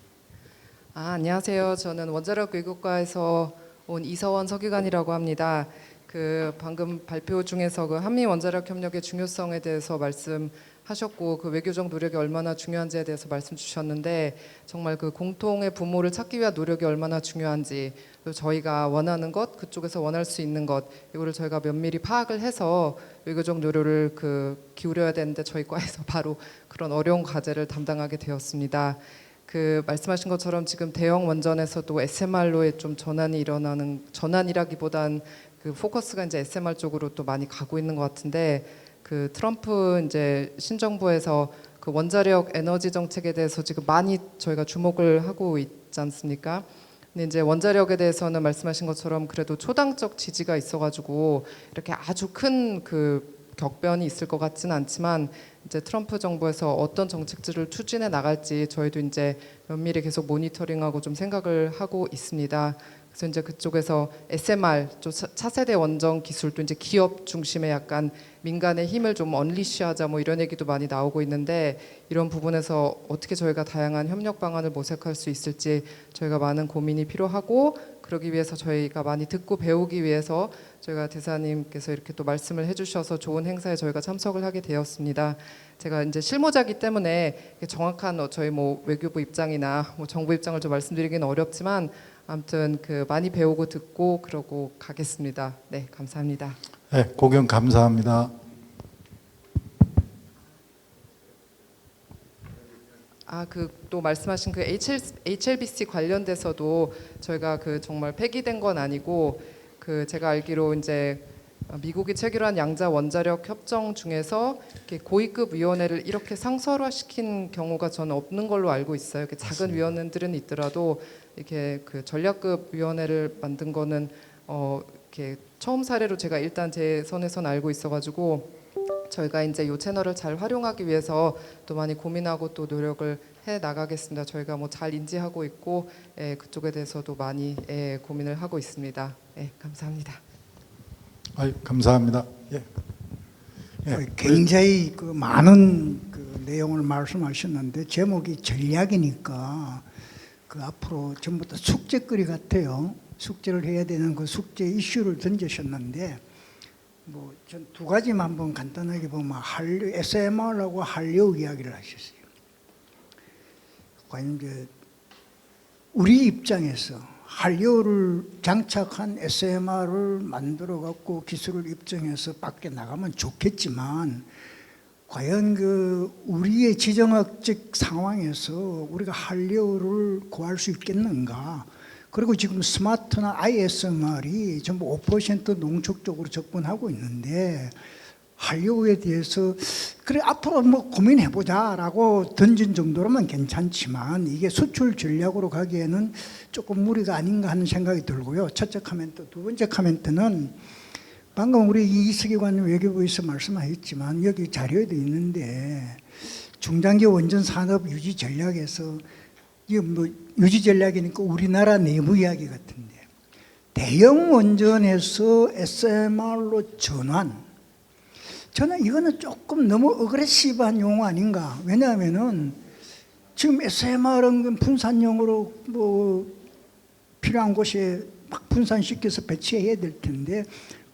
안녕하세요. 저는 원자력 외국과에서 온 이서원 서기관이라고 합니다. 그 방금 발표 중에서 그 한미 원자력 협력의 중요성에 대해서 말씀하셨고, 그 외교적 노력이 얼마나 중요한지에 대해서 말씀 주셨는데, 정말 그 공통의 부모를 찾기 위한 노력이 얼마나 중요한지, 그리고 저희가 원하는 것, 그쪽에서 원할 수 있는 것, 이거를 저희가 면밀히 파악을 해서 외교적 노력을 기울여야 되는데, 저희 과에서 바로 그런 어려운 과제를 담당하게 되었습니다. 그 말씀하신 것처럼 지금 대형 원전에서도 SMR로의 좀 전환이라기보단 그 포커스가 이제 SMR 쪽으로 또 많이 가고 있는 것 같은데, 그 트럼프 이제 신정부에서 그 원자력 에너지 정책에 대해서 지금 많이 저희가 주목을 하고 있지 않습니까? 근데 이제 원자력에 대해서는 말씀하신 것처럼 그래도 초당적 지지가 있어가지고 이렇게 아주 큰 그 격변이 있을 것 같지는 않지만, 이제 트럼프 정부에서 어떤 정책들을 추진해 나갈지 저희도 이제 면밀히 계속 모니터링하고 좀 생각을 하고 있습니다. 그래서 이제 그쪽에서 SMR, 차세대 원전 기술도 이제 기업 중심의 약간 민간의 힘을 좀 언리시하자 뭐 이런 얘기도 많이 나오고 있는데, 이런 부분에서 어떻게 저희가 다양한 협력 방안을 모색할 수 있을지 저희가 많은 고민이 필요하고, 그러기 위해서 저희가 많이 듣고 배우기 위해서 저희가 대사님께서 이렇게 또 말씀을 해주셔서 좋은 행사에 저희가 참석을 하게 되었습니다. 제가 이제 실무자기 때문에 정확한 저희 뭐 외교부 입장이나 뭐 정부 입장을 좀 말씀드리기는 어렵지만, 아무튼 그 많이 배우고 듣고 그러고 가겠습니다. 네, 감사합니다. 네, 고경 감사합니다. 그 또 말씀하신 그 HLBC 관련돼서도 저희가 그 정말 폐기된 건 아니고, 그 제가 알기로 이제 미국이 체결한 양자 원자력 협정 중에서 이렇게 고위급 위원회를 이렇게 상설화시킨 경우가 저는 없는 걸로 알고 있어요. 이렇게 작은 위원회들은 있더라도 이렇게 그 전략급 위원회를 만든 거는 이렇게 처음 사례로 제가 일단 제 선에선 알고 있어가지고, 저희가 이제 이 채널을 잘 활용하기 위해서 또 많이 고민하고 또 노력을 해 나가겠습니다. 저희가 뭐 잘 인지하고 있고, 그쪽에 대해서도 많이 고민을 하고 있습니다. 감사합니다. 감사합니다. 예. 굉장히 그 많은 그 내용을 말씀하셨는데, 제목이 전략이니까 그 앞으로 전부 다 숙제거리 같아요. 숙제를 해야 되는 그 숙제 이슈를 던지셨는데, 뭐 전 두 가지만 한번 간단하게 보면 SMR하고 한류 이야기를 하셨어요. 과연 이제 우리 입장에서 한류를 장착한 SMR을 만들어 갖고 기술을 입증해서 밖에 나가면 좋겠지만, 과연 그 우리의 지정학적 상황에서 우리가 한류를 구할 수 있겠는가? 그리고 지금 스마트나 ISMR이 전부 5% 농축 쪽으로 접근하고 있는데, 한류에 대해서 그래 앞으로 뭐 고민해보자라고 던진 정도로만 괜찮지만, 이게 수출 전략으로 가기에는 조금 무리가 아닌가 하는 생각이 들고요. 첫째 코멘트. 두 번째 코멘트는 방금 우리 이서기관 외교부에서 말씀하셨지만 여기 자료에도 있는데, 중장기 원전 산업 유지 전략에서 이게 뭐 유지 전략이니까 우리나라 내부 이야기 같은데, 대형 원전에서 SMR로 전환, 저는 이거는 조금 너무 어그레시브한 용어 아닌가. 왜냐하면은 지금 SMR은 분산용으로 뭐 필요한 곳에 막 분산시켜서 배치해야 될 텐데,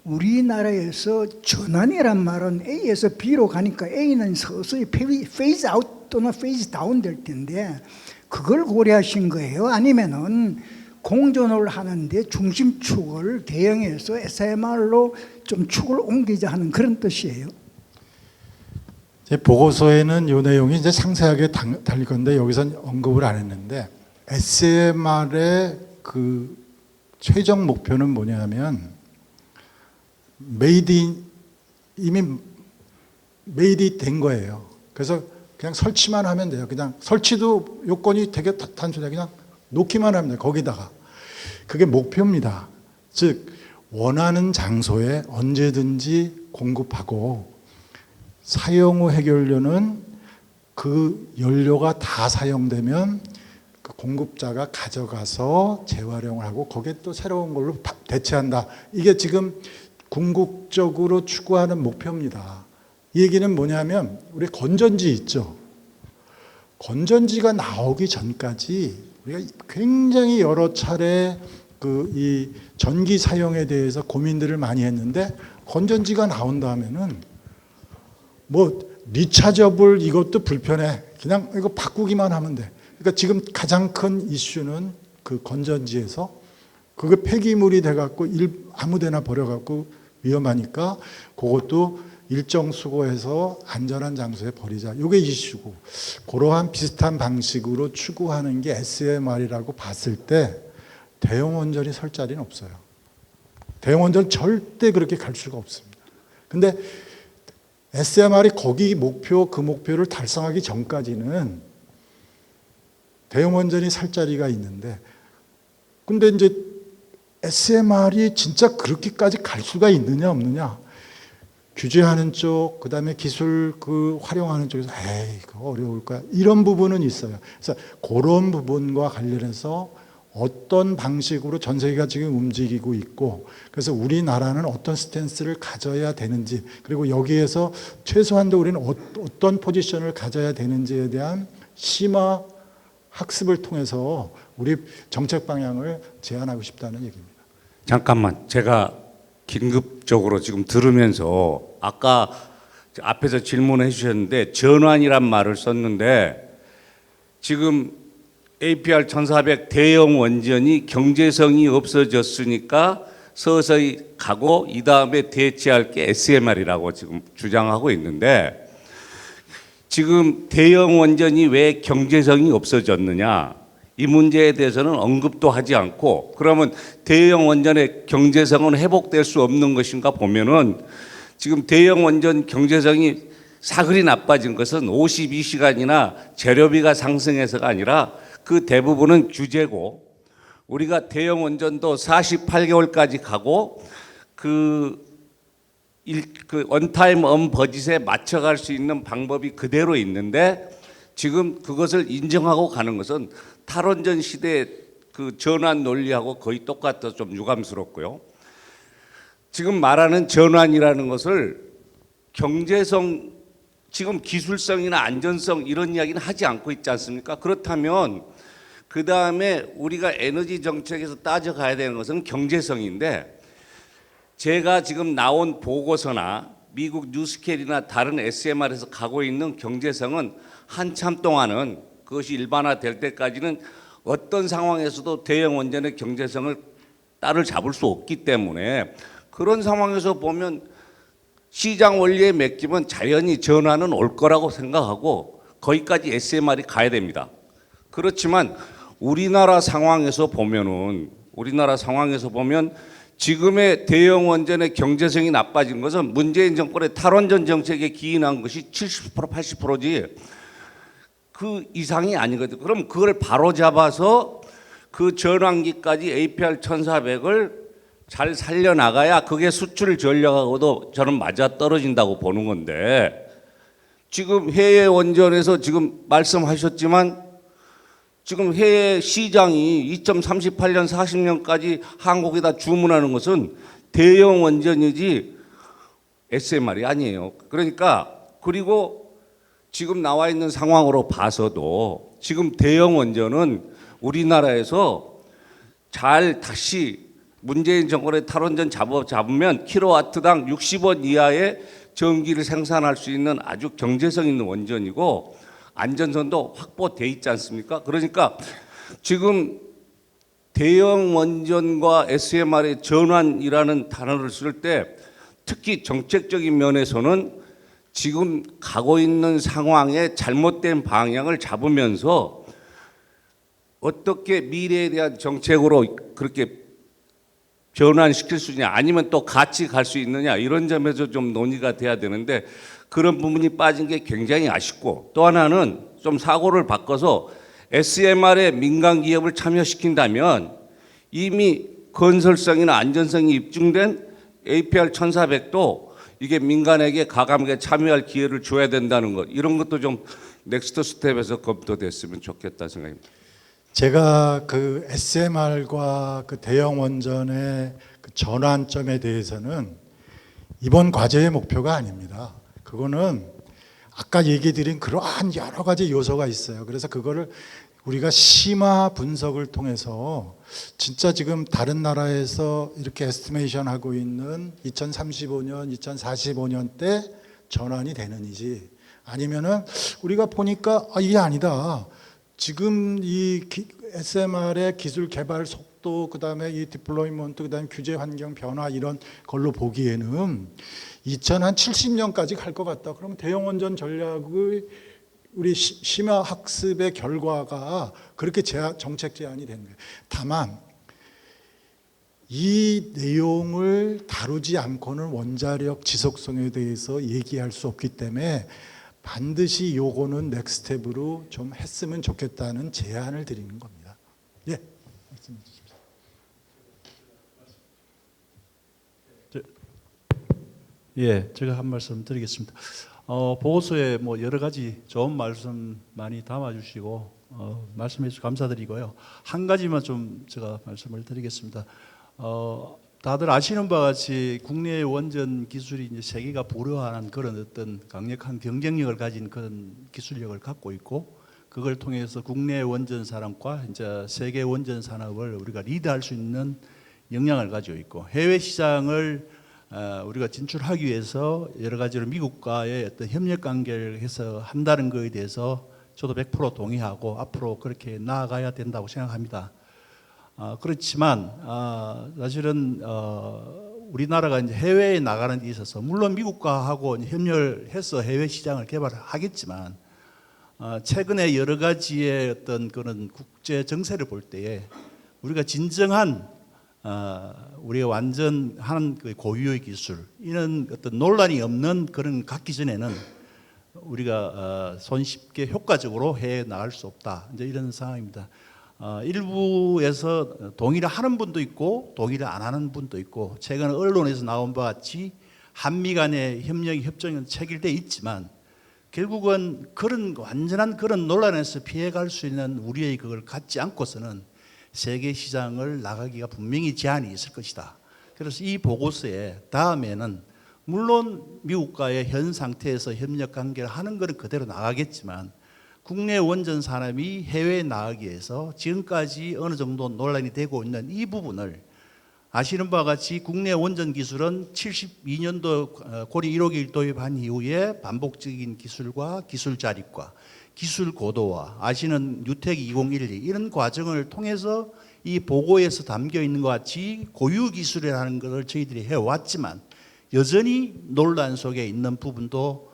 우리나라에서 전환이란 말은 A에서 B로 가니까 A는 서서히 페이즈 아웃 또는 페이즈 다운 될 텐데, 그걸 고려하신 거예요? 아니면은 공존을 하는데 중심축을 대형에서 SMR로 좀 축을 옮기자 하는 그런 뜻이에요? 제 보고서에는 이 내용이 이제 상세하게 달릴 건데 여기선 언급을 안 했는데, SMR의 그 최종 목표는 뭐냐면 이미 메이드 된 거예요. 그래서 그냥 설치만 하면 돼요. 그냥 설치도 요건이 되게 단순해요. 그냥 놓기만 하면 돼요. 거기다가. 그게 목표입니다. 즉 원하는 장소에 언제든지 공급하고, 사용 후 해결료는 그 연료가 다 사용되면 그 공급자가 가져가서 재활용을 하고 거기에 또 새로운 걸로 대체한다. 이게 지금 궁극적으로 추구하는 목표입니다. 이 얘기는 뭐냐면 우리 건전지 있죠. 건전지가 나오기 전까지 우리가 굉장히 여러 차례 이 전기 사용에 대해서 고민들을 많이 했는데 건전지가 나온 다음에는 뭐 리차저블 이것도 불편해. 그냥 이거 바꾸기만 하면 돼. 그러니까 지금 가장 큰 이슈는 그 건전지에서 그거 폐기물이 돼갖고 아무데나 버려갖고 위험하니까 그것도 일정 수거해서 안전한 장소에 버리자. 이게 이슈고 그러한 비슷한 방식으로 추구하는 게 SMR이라고 봤을 때 대형 원전이 설 자리는 없어요. 대형 원전 절대 그렇게 갈 수가 없습니다. 근데 SMR이 거기 그 목표를 달성하기 전까지는 대형 원전이 살 자리가 있는데 근데 이제 SMR이 진짜 그렇게까지 갈 수가 있느냐 없느냐 규제하는 쪽 그다음에 기술 활용하는 쪽에서 에이 그거 어려울 거야 이런 부분은 있어요. 그래서 그런 부분과 관련해서 어떤 방식으로 전 세계가 지금 움직이고 있고 그래서 우리나라는 어떤 스탠스를 가져야 되는지 그리고 여기에서 최소한도 우리는 어떤 포지션을 가져야 되는지에 대한 심화 학습을 통해서 우리 정책 방향을 제안하고 싶다는 얘기입니다. 잠깐만, 제가 긴급적으로 지금 들으면서 아까 앞에서 질문해 주셨는데 전환이란 말을 썼는데 지금 APR 1400 대형 원전이 경제성이 없어졌으니까 서서히 가고 이 다음에 대체할 게 SMR이라고 지금 주장하고 있는데 지금 대형 원전이 왜 경제성이 없어졌느냐 이 문제에 대해서는 언급도 하지 않고 그러면 대형 원전의 경제성은 회복될 수 없는 것인가 보면은 지금 대형 원전 경제성이 사그리 나빠진 것은 52시간이나 재료비가 상승해서가 아니라 그 대부분은 규제고 우리가 대형 원전도 48개월까지 가고 그 언타임 언버짓에 맞춰갈 수 있는 방법이 그대로 있는데 지금 그것을 인정하고 가는 것은 탈원전 시대의 그 전환 논리하고 거의 똑같아서 좀 유감스럽고요. 지금 말하는 전환이라는 것을 경제성, 지금 기술성이나 안전성 이런 이야기는 하지 않고 있지 않습니까? 그렇다면 그 다음에 우리가 에너지 정책에서 따져가야 되는 것은 경제성인데 제가 지금 나온 보고서나 미국 뉴스케일이나 다른 SMR에서 가고 있는 경제성은 한참 동안은 그것이 일반화될 때까지는 어떤 상황에서도 대형 원전의 경제성을 따를 잡을 수 없기 때문에 그런 상황에서 보면 시장 원리에 맡기면 자연히 전환은 올 거라고 생각하고 거기까지 SMR이 가야 됩니다. 그렇지만 우리나라 상황에서 보면 지금의 대형 원전의 경제성이 나빠진 것은 문재인 정권의 탈원전 정책에 기인한 것이 70% 80%지 그 이상이 아니거든요. 그럼 그걸 바로 잡아서 그 전환기까지 APR 1400을 잘 살려나가야 그게 수출 전략하고도 저는 맞아 떨어진다고 보는 건데 지금 해외 원전에서 지금 말씀하셨지만 지금 해외 시장이 2038년 40년까지 한국에다 주문하는 것은 대형 원전이지 SMR이 아니에요. 그러니까 그리고 지금 나와 있는 상황으로 봐서도 지금 대형 원전은 우리나라에서 잘 다시 문재인 정권의 탈원전 잡으면 킬로와트당 60원 이하의 전기를 생산할 수 있는 아주 경제성 있는 원전이고 안전성도 확보돼 있지 않습니까? 그러니까 지금 대형 원전과 SMR의 전환이라는 단어를 쓸 때 특히 정책적인 면에서는 지금 가고 있는 상황의 잘못된 방향을 잡으면서 어떻게 미래에 대한 정책으로 그렇게 변환시킬 수 있냐 아니면 또 같이 갈 수 있느냐 이런 점에서 좀 논의가 돼야 되는데 그런 부분이 빠진 게 굉장히 아쉽고 또 하나는 좀 사고를 바꿔서 SMR에 민간 기업을 참여시킨다면 이미 건설성이나 안전성이 입증된 APR 1400도 이게 민간에게 가감하게 참여할 기회를 줘야 된다는 것 이런 것도 좀 넥스트 스텝에서 검토됐으면 좋겠다 생각입니다. 제가 그 SMR과 그 대형 원전의 그 전환점에 대해서는 이번 과제의 목표가 아닙니다. 그거는 아까 얘기 드린 그러한 여러 가지 요소가 있어요. 그래서 그거를 우리가 심화 분석을 통해서 진짜 지금 다른 나라에서 이렇게 에스티메이션 하고 있는 2035년, 2045년 때 전환이 되는지, 아니면은 우리가 보니까 이게 아니다. 지금 이 SMR의 기술 개발 속도, 그다음에 이 디플로이먼트, 그다음에 규제 환경 변화 이런 걸로 보기에는 2070년까지 갈 것 같다. 그러면 대형 원전 전략의 우리 심화 학습의 결과가 그렇게 정책 제안이 된 거예요. 다만 이 내용을 다루지 않고는 원자력 지속성에 대해서 얘기할 수 없기 때문에 반드시 요거는 넥스텝으로 좀 했으면 좋겠다는 제안을 드리는 겁니다. 예, 말씀해 주십시오. 예, 제가 한 말씀 드리겠습니다. 보고서에 뭐 여러 가지 좋은 말씀 많이 담아주시고 말씀해 주셔서 감사드리고요. 한 가지만 좀 제가 말씀을 드리겠습니다. 다들 아시는 바와 같이 국내 원전 기술이 이제 세계가 부러워하는 그런 어떤 강력한 경쟁력을 가진 그런 기술력을 갖고 있고, 그걸 통해서 국내 원전 산업과 이제 세계 원전 산업을 우리가 리드할 수 있는 역량을 가지고 있고, 해외 시장을 우리가 진출하기 위해서 여러 가지로 미국과의 어떤 협력 관계를 해서 한다는 것에 대해서 저도 100% 동의하고 앞으로 그렇게 나아가야 된다고 생각합니다. 그렇지만 사실은 우리나라가 이제 해외에 나가는 데 있어서 물론 미국과 하고 협력을 해서 해외 시장을 개발하겠지만 최근에 여러 가지의 어떤 그런 국제 정세를 볼 때에 우리가 진정한 우리가 완전한 그 고유의 기술, 이런 어떤 논란이 없는 그런 갖기 전에는 우리가 손쉽게 효과적으로 해 나갈 수 없다. 이제 이런 상황입니다. 일부에서 동의를 하는 분도 있고 동의를 안 하는 분도 있고, 최근 언론에서 나온 바와 같이 한미 간의 협력이 협정은 체결돼 있지만 결국은 그런 완전한 그런 논란에서 피해갈 수 있는 우리의 그걸 갖지 않고서는 세계 시장을 나가기가 분명히 제한이 있을 것이다. 그래서 이 보고서에 다음에는 물론 미국과의 현 상태에서 협력 관계를 하는 것은 그대로 나가겠지만 국내 원전 산업이 해외에 나가기 위해서 지금까지 어느 정도 논란이 되고 있는 이 부분을, 아시는 바와 같이 국내 원전 기술은 72년도 고리 1호기 도입한 이후에 반복적인 기술과 기술 자립과 기술 고도화, 아시는 뉴텍 2012 이런 과정을 통해서 이 보고에서 담겨 있는 것 같이 고유 기술이라는 것을 저희들이 해왔지만 여전히 논란 속에 있는 부분도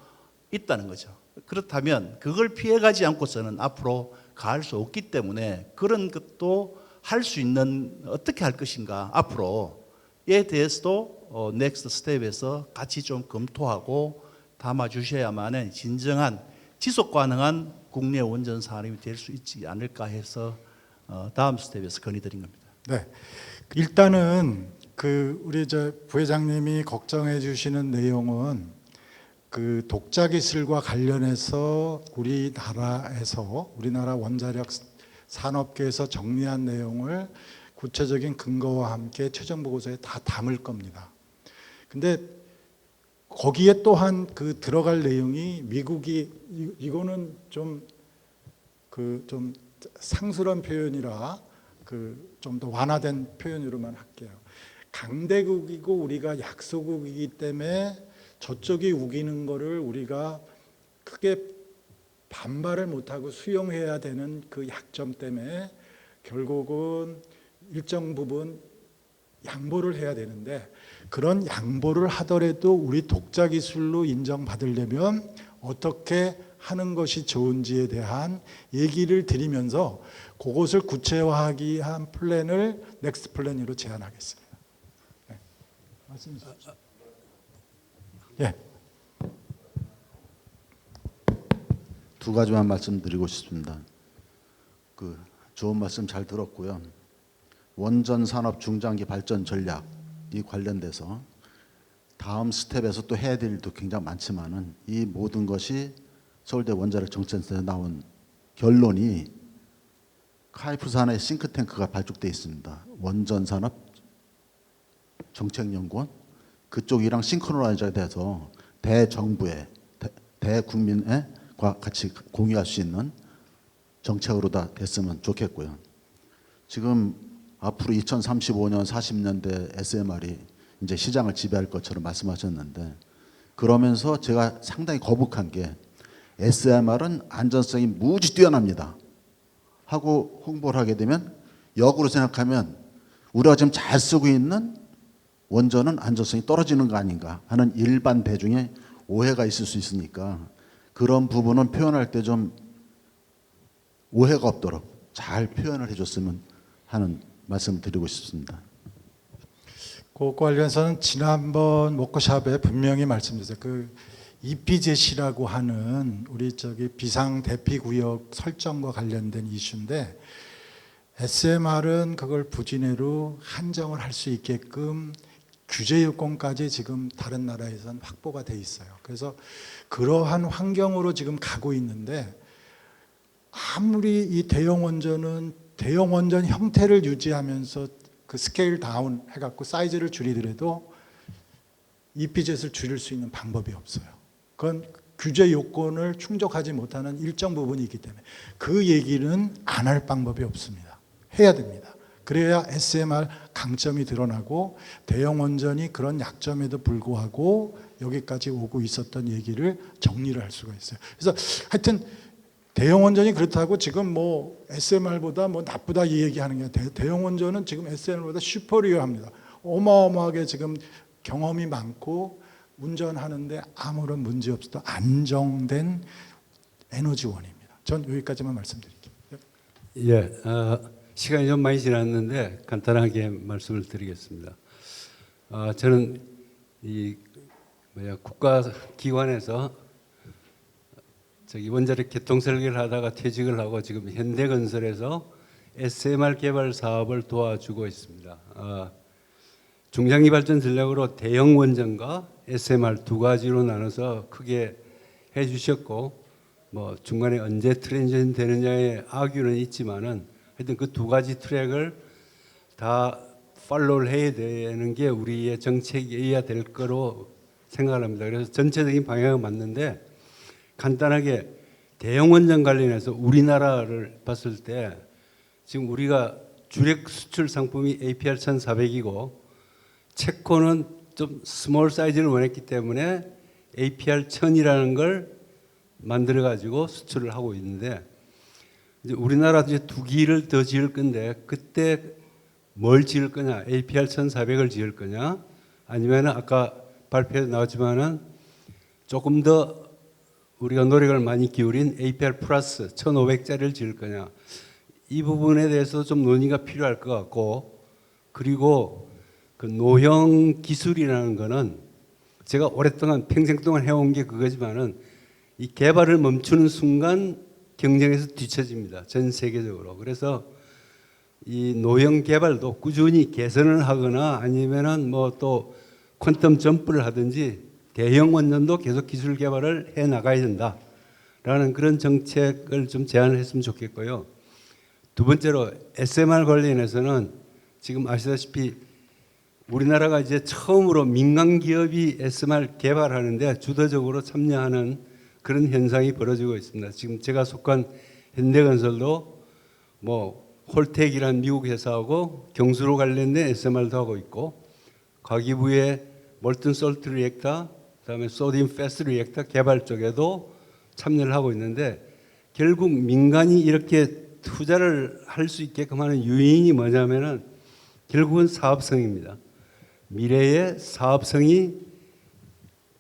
있다는 거죠. 그렇다면 그걸 피해가지 않고서는 앞으로 갈 수 없기 때문에 그런 것도 할 수 있는, 어떻게 할 것인가 앞으로에 대해서도 넥스트 스텝에서 같이 좀 검토하고 담아주셔야만 진정한 지속 가능한 국내 원전 산업이 될 수 있지 않을까 해서 다음 스텝에서 건의드린 겁니다. 네, 일단은 그 우리 부회장님이 걱정해 주시는 내용은 그 독자 기술과 관련해서 우리나라 원자력 산업계에서 정리한 내용을 구체적인 근거와 함께 최종 보고서에 다 담을 겁니다. 근데 거기에 또한 그 들어갈 내용이 미국이 이거는 좀 상스러운 표현이라 그 좀 더 완화된 표현으로만 할게요. 강대국이고 우리가 약소국이기 때문에 저쪽이 우기는 거를 우리가 크게 반발을 못하고 수용해야 되는 그 약점 때문에 결국은 일정 부분 양보를 해야 되는데, 그런 양보를 하더라도 우리 독자 기술로 인정받으려면 어떻게 하는 것이 좋은지에 대한 얘기를 드리면서 그것을 구체화하기 위한 플랜을 넥스트 플랜으로 제안하겠습니다. 네. 말씀해 주십시오. 예. 두 가지만 말씀드리고 싶습니다. 그 좋은 말씀 잘 들었고요. 원전 산업 중장기 발전 전략 이 관련돼서 다음 스텝에서 또 해야 될 일도 굉장히 많지만은 이 모든 것이 서울대 원자력 정책센터에 나온 결론이 카이프산에 싱크탱크가 발족돼 있습니다. 원전산업 정책연구원 그쪽이랑 싱크로나이즈가 돼서 대정부의 대국민과 같이 공유할 수 있는 정책으로 다 됐으면 좋겠고요. 지금 앞으로 2035년 40년대 SMR이 이제 시장을 지배할 것처럼 말씀하셨는데, 그러면서 제가 상당히 거북한 게 SMR은 안전성이 무지 뛰어납니다 하고 홍보를 하게 되면, 역으로 생각하면 우리가 지금 잘 쓰고 있는 원전은 안전성이 떨어지는 거 아닌가 하는 일반 대중의 오해가 있을 수 있으니까, 그런 부분은 표현할 때 좀 오해가 없도록 잘 표현을 해줬으면 하는 말씀을 드리고 싶습니다. 그 관련해서는 지난번 워크숍에 분명히 말씀드렸어요. 그 EPZC라고 하는 우리 저기 비상 대피 구역 설정과 관련된 이슈인데, SMR은 그걸 부진해로 한정을 할 수 있게끔 규제 요건까지 지금 다른 나라에서는 확보가 돼 있어요. 그래서 그러한 환경으로 지금 가고 있는데, 아무리 이 대형 원전은 대형 원전 형태를 유지하면서 그 스케일 다운 해갖고 사이즈를 줄이더라도 EPZ를 줄일 수 있는 방법이 없어요. 그건 규제 요건을 충족하지 못하는 일정 부분이 있기 때문에 그 얘기는 안 할 방법이 없습니다. 해야 됩니다. 그래야 SMR 강점이 드러나고 대형 원전이 그런 약점에도 불구하고 여기까지 오고 있었던 얘기를 정리를 할 수가 있어요. 그래서 하여튼 대형 원전이 그렇다고 지금 뭐 SMR보다 뭐 나쁘다 이 얘기하는 게 아니라, 대형 원전은 지금 SMR보다 슈퍼리어합니다. 어마어마하게 지금 경험이 많고 운전하는데 아무런 문제 없어도 안정된 에너지원입니다. 전 여기까지만 말씀드릴게요. 예, 시간이 좀 많이 지났는데 간단하게 말씀을 드리겠습니다. 저는 이 국가기관에서 저기 원자력 개통 설계를 하다가 퇴직을 하고 지금 현대건설에서 SMR 개발 사업을 도와주고 있습니다. 중장기 발전 전략으로 대형 원전과 SMR 두 가지로 나눠서 크게 해주셨고, 뭐 중간에 언제 트랜지션 되느냐의 아규는 있지만은 하여튼 그 두 가지 트랙을 다 팔로우를 해야 되는 게 우리의 정책이어야 될 거로 생각을 합니다. 그래서 전체적인 방향은 맞는데, 간단하게 대형 원전 관련해서 우리나라를 봤을 때 지금 우리가 주력 수출 상품이 APR 1400이고 체코는 좀 스몰 사이즈를 원했기 때문에 APR 1000이라는 걸 만들어 가지고 수출을 하고 있는데, 이제 우리나라도 이제 두 기를 더 지을 건데 그때 뭘 지을 거냐, APR 1400을 지을 거냐, 아니면 아까 발표에 나왔지만은 조금 더 우리가 노력을 많이 기울인 APR 플러스 1500짜리를 지을 거냐, 이 부분에 대해서 좀 논의가 필요할 것 같고, 그리고 그 노형 기술이라는 거는 제가 오랫동안 평생 동안 해온 게 그거지만은 이 개발을 멈추는 순간 경쟁에서 뒤처집니다. 전 세계적으로. 그래서 이 노형 개발도 꾸준히 개선을 하거나 아니면은 뭐 또 퀀텀 점프를 하든지 대형 원전도 계속 기술 개발을 해 나가야 된다라는 그런 정책을 좀 제안을 했으면 좋겠고요. 두 번째로 SMR 관련해서는 지금 아시다시피 우리나라가 이제 처음으로 민간 기업이 SMR 개발하는데 주도적으로 참여하는 그런 현상이 벌어지고 있습니다. 지금 제가 속한 현대건설도 뭐 홀텍이라는 미국 회사하고 경수로 관련된 SMR도 하고 있고, 과기부의 몰튼 솔트 리액터, 그다음에 소디움 패스트 리액터 개발 쪽에도 참여를 하고 있는데, 결국 민간이 이렇게 투자를 할 수 있게끔 하는 요인이 뭐냐면은 결국은 사업성입니다. 미래의 사업성이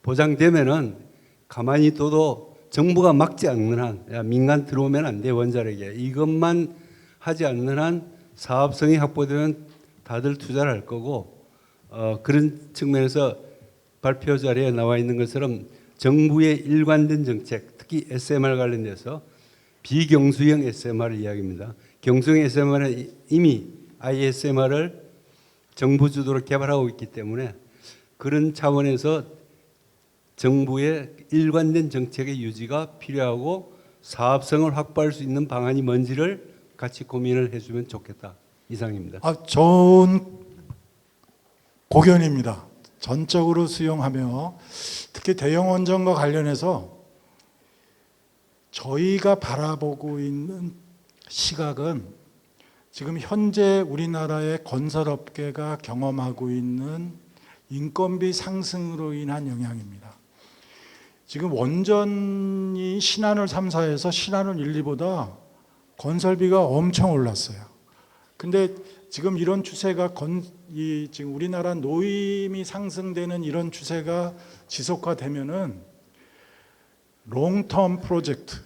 보장되면은 가만히 둬도 정부가 막지 않는 한, 야, 민간 들어오면 안 돼, 원자력에, 이것만 하지 않는 한 사업성이 확보되면 다들 투자를 할 거고, 그런 측면에서 발표 자리에 나와 있는 것처럼 정부의 일관된 정책, 특히 SMR 관련돼서 비경수형 SMR 이야기입니다. 경수형 SMR은 이미 ISMR을 정부 주도로 개발하고 있기 때문에 그런 차원에서 정부의 일관된 정책의 유지가 필요하고 사업성을 확보할 수 있는 방안이 뭔지를 같이 고민을 해주면 좋겠다. 이상입니다. 좋은 고견입니다. 전적으로 수용하며 특히 대형 원전과 관련해서 저희가 바라보고 있는 시각은 지금 현재 우리나라의 건설업계가 경험하고 있는 인건비 상승으로 인한 영향입니다. 지금 원전이 신한울 3사에서 신한울 1, 2보다 건설비가 엄청 올랐어요. 근데 지금 이런 추세가 지금 우리나라 노임이 상승되는 이런 추세가 지속화되면은 롱텀 프로젝트,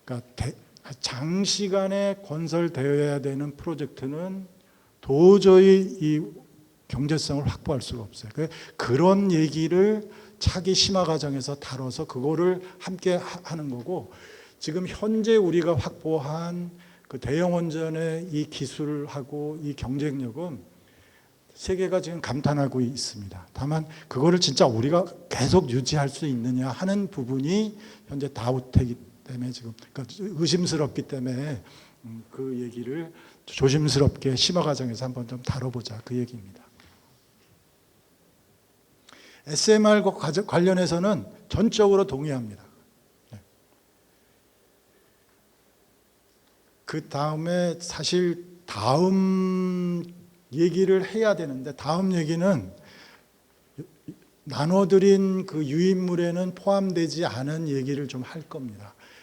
그러니까 장시간에 건설되어야 되는 프로젝트는 도저히 이 경제성을 확보할 수가 없어요. 그런 얘기를 차기 심화 과정에서 다뤄서 그거를 함께 하는 거고, 지금 현재 우리가 확보한 그 대형 원전의 이 기술하고 이 경쟁력은 세계가 지금 감탄하고 있습니다. 다만 그거를 진짜 우리가 계속 유지할 수 있느냐 하는 부분이 현재 다우태기 때문에 지금 그러니까 의심스럽기 때문에 그 얘기를 조심스럽게 심화 과정에서 한번 좀 다뤄보자, 그 얘기입니다. SMR과 관련해서는 전적으로 동의합니다. 그 다음에 사실 다음 얘기를 해야 되는데, 다음 얘기는 나눠드린 그 유인물에는 포함되지 않은 얘기를 좀 할 겁니다.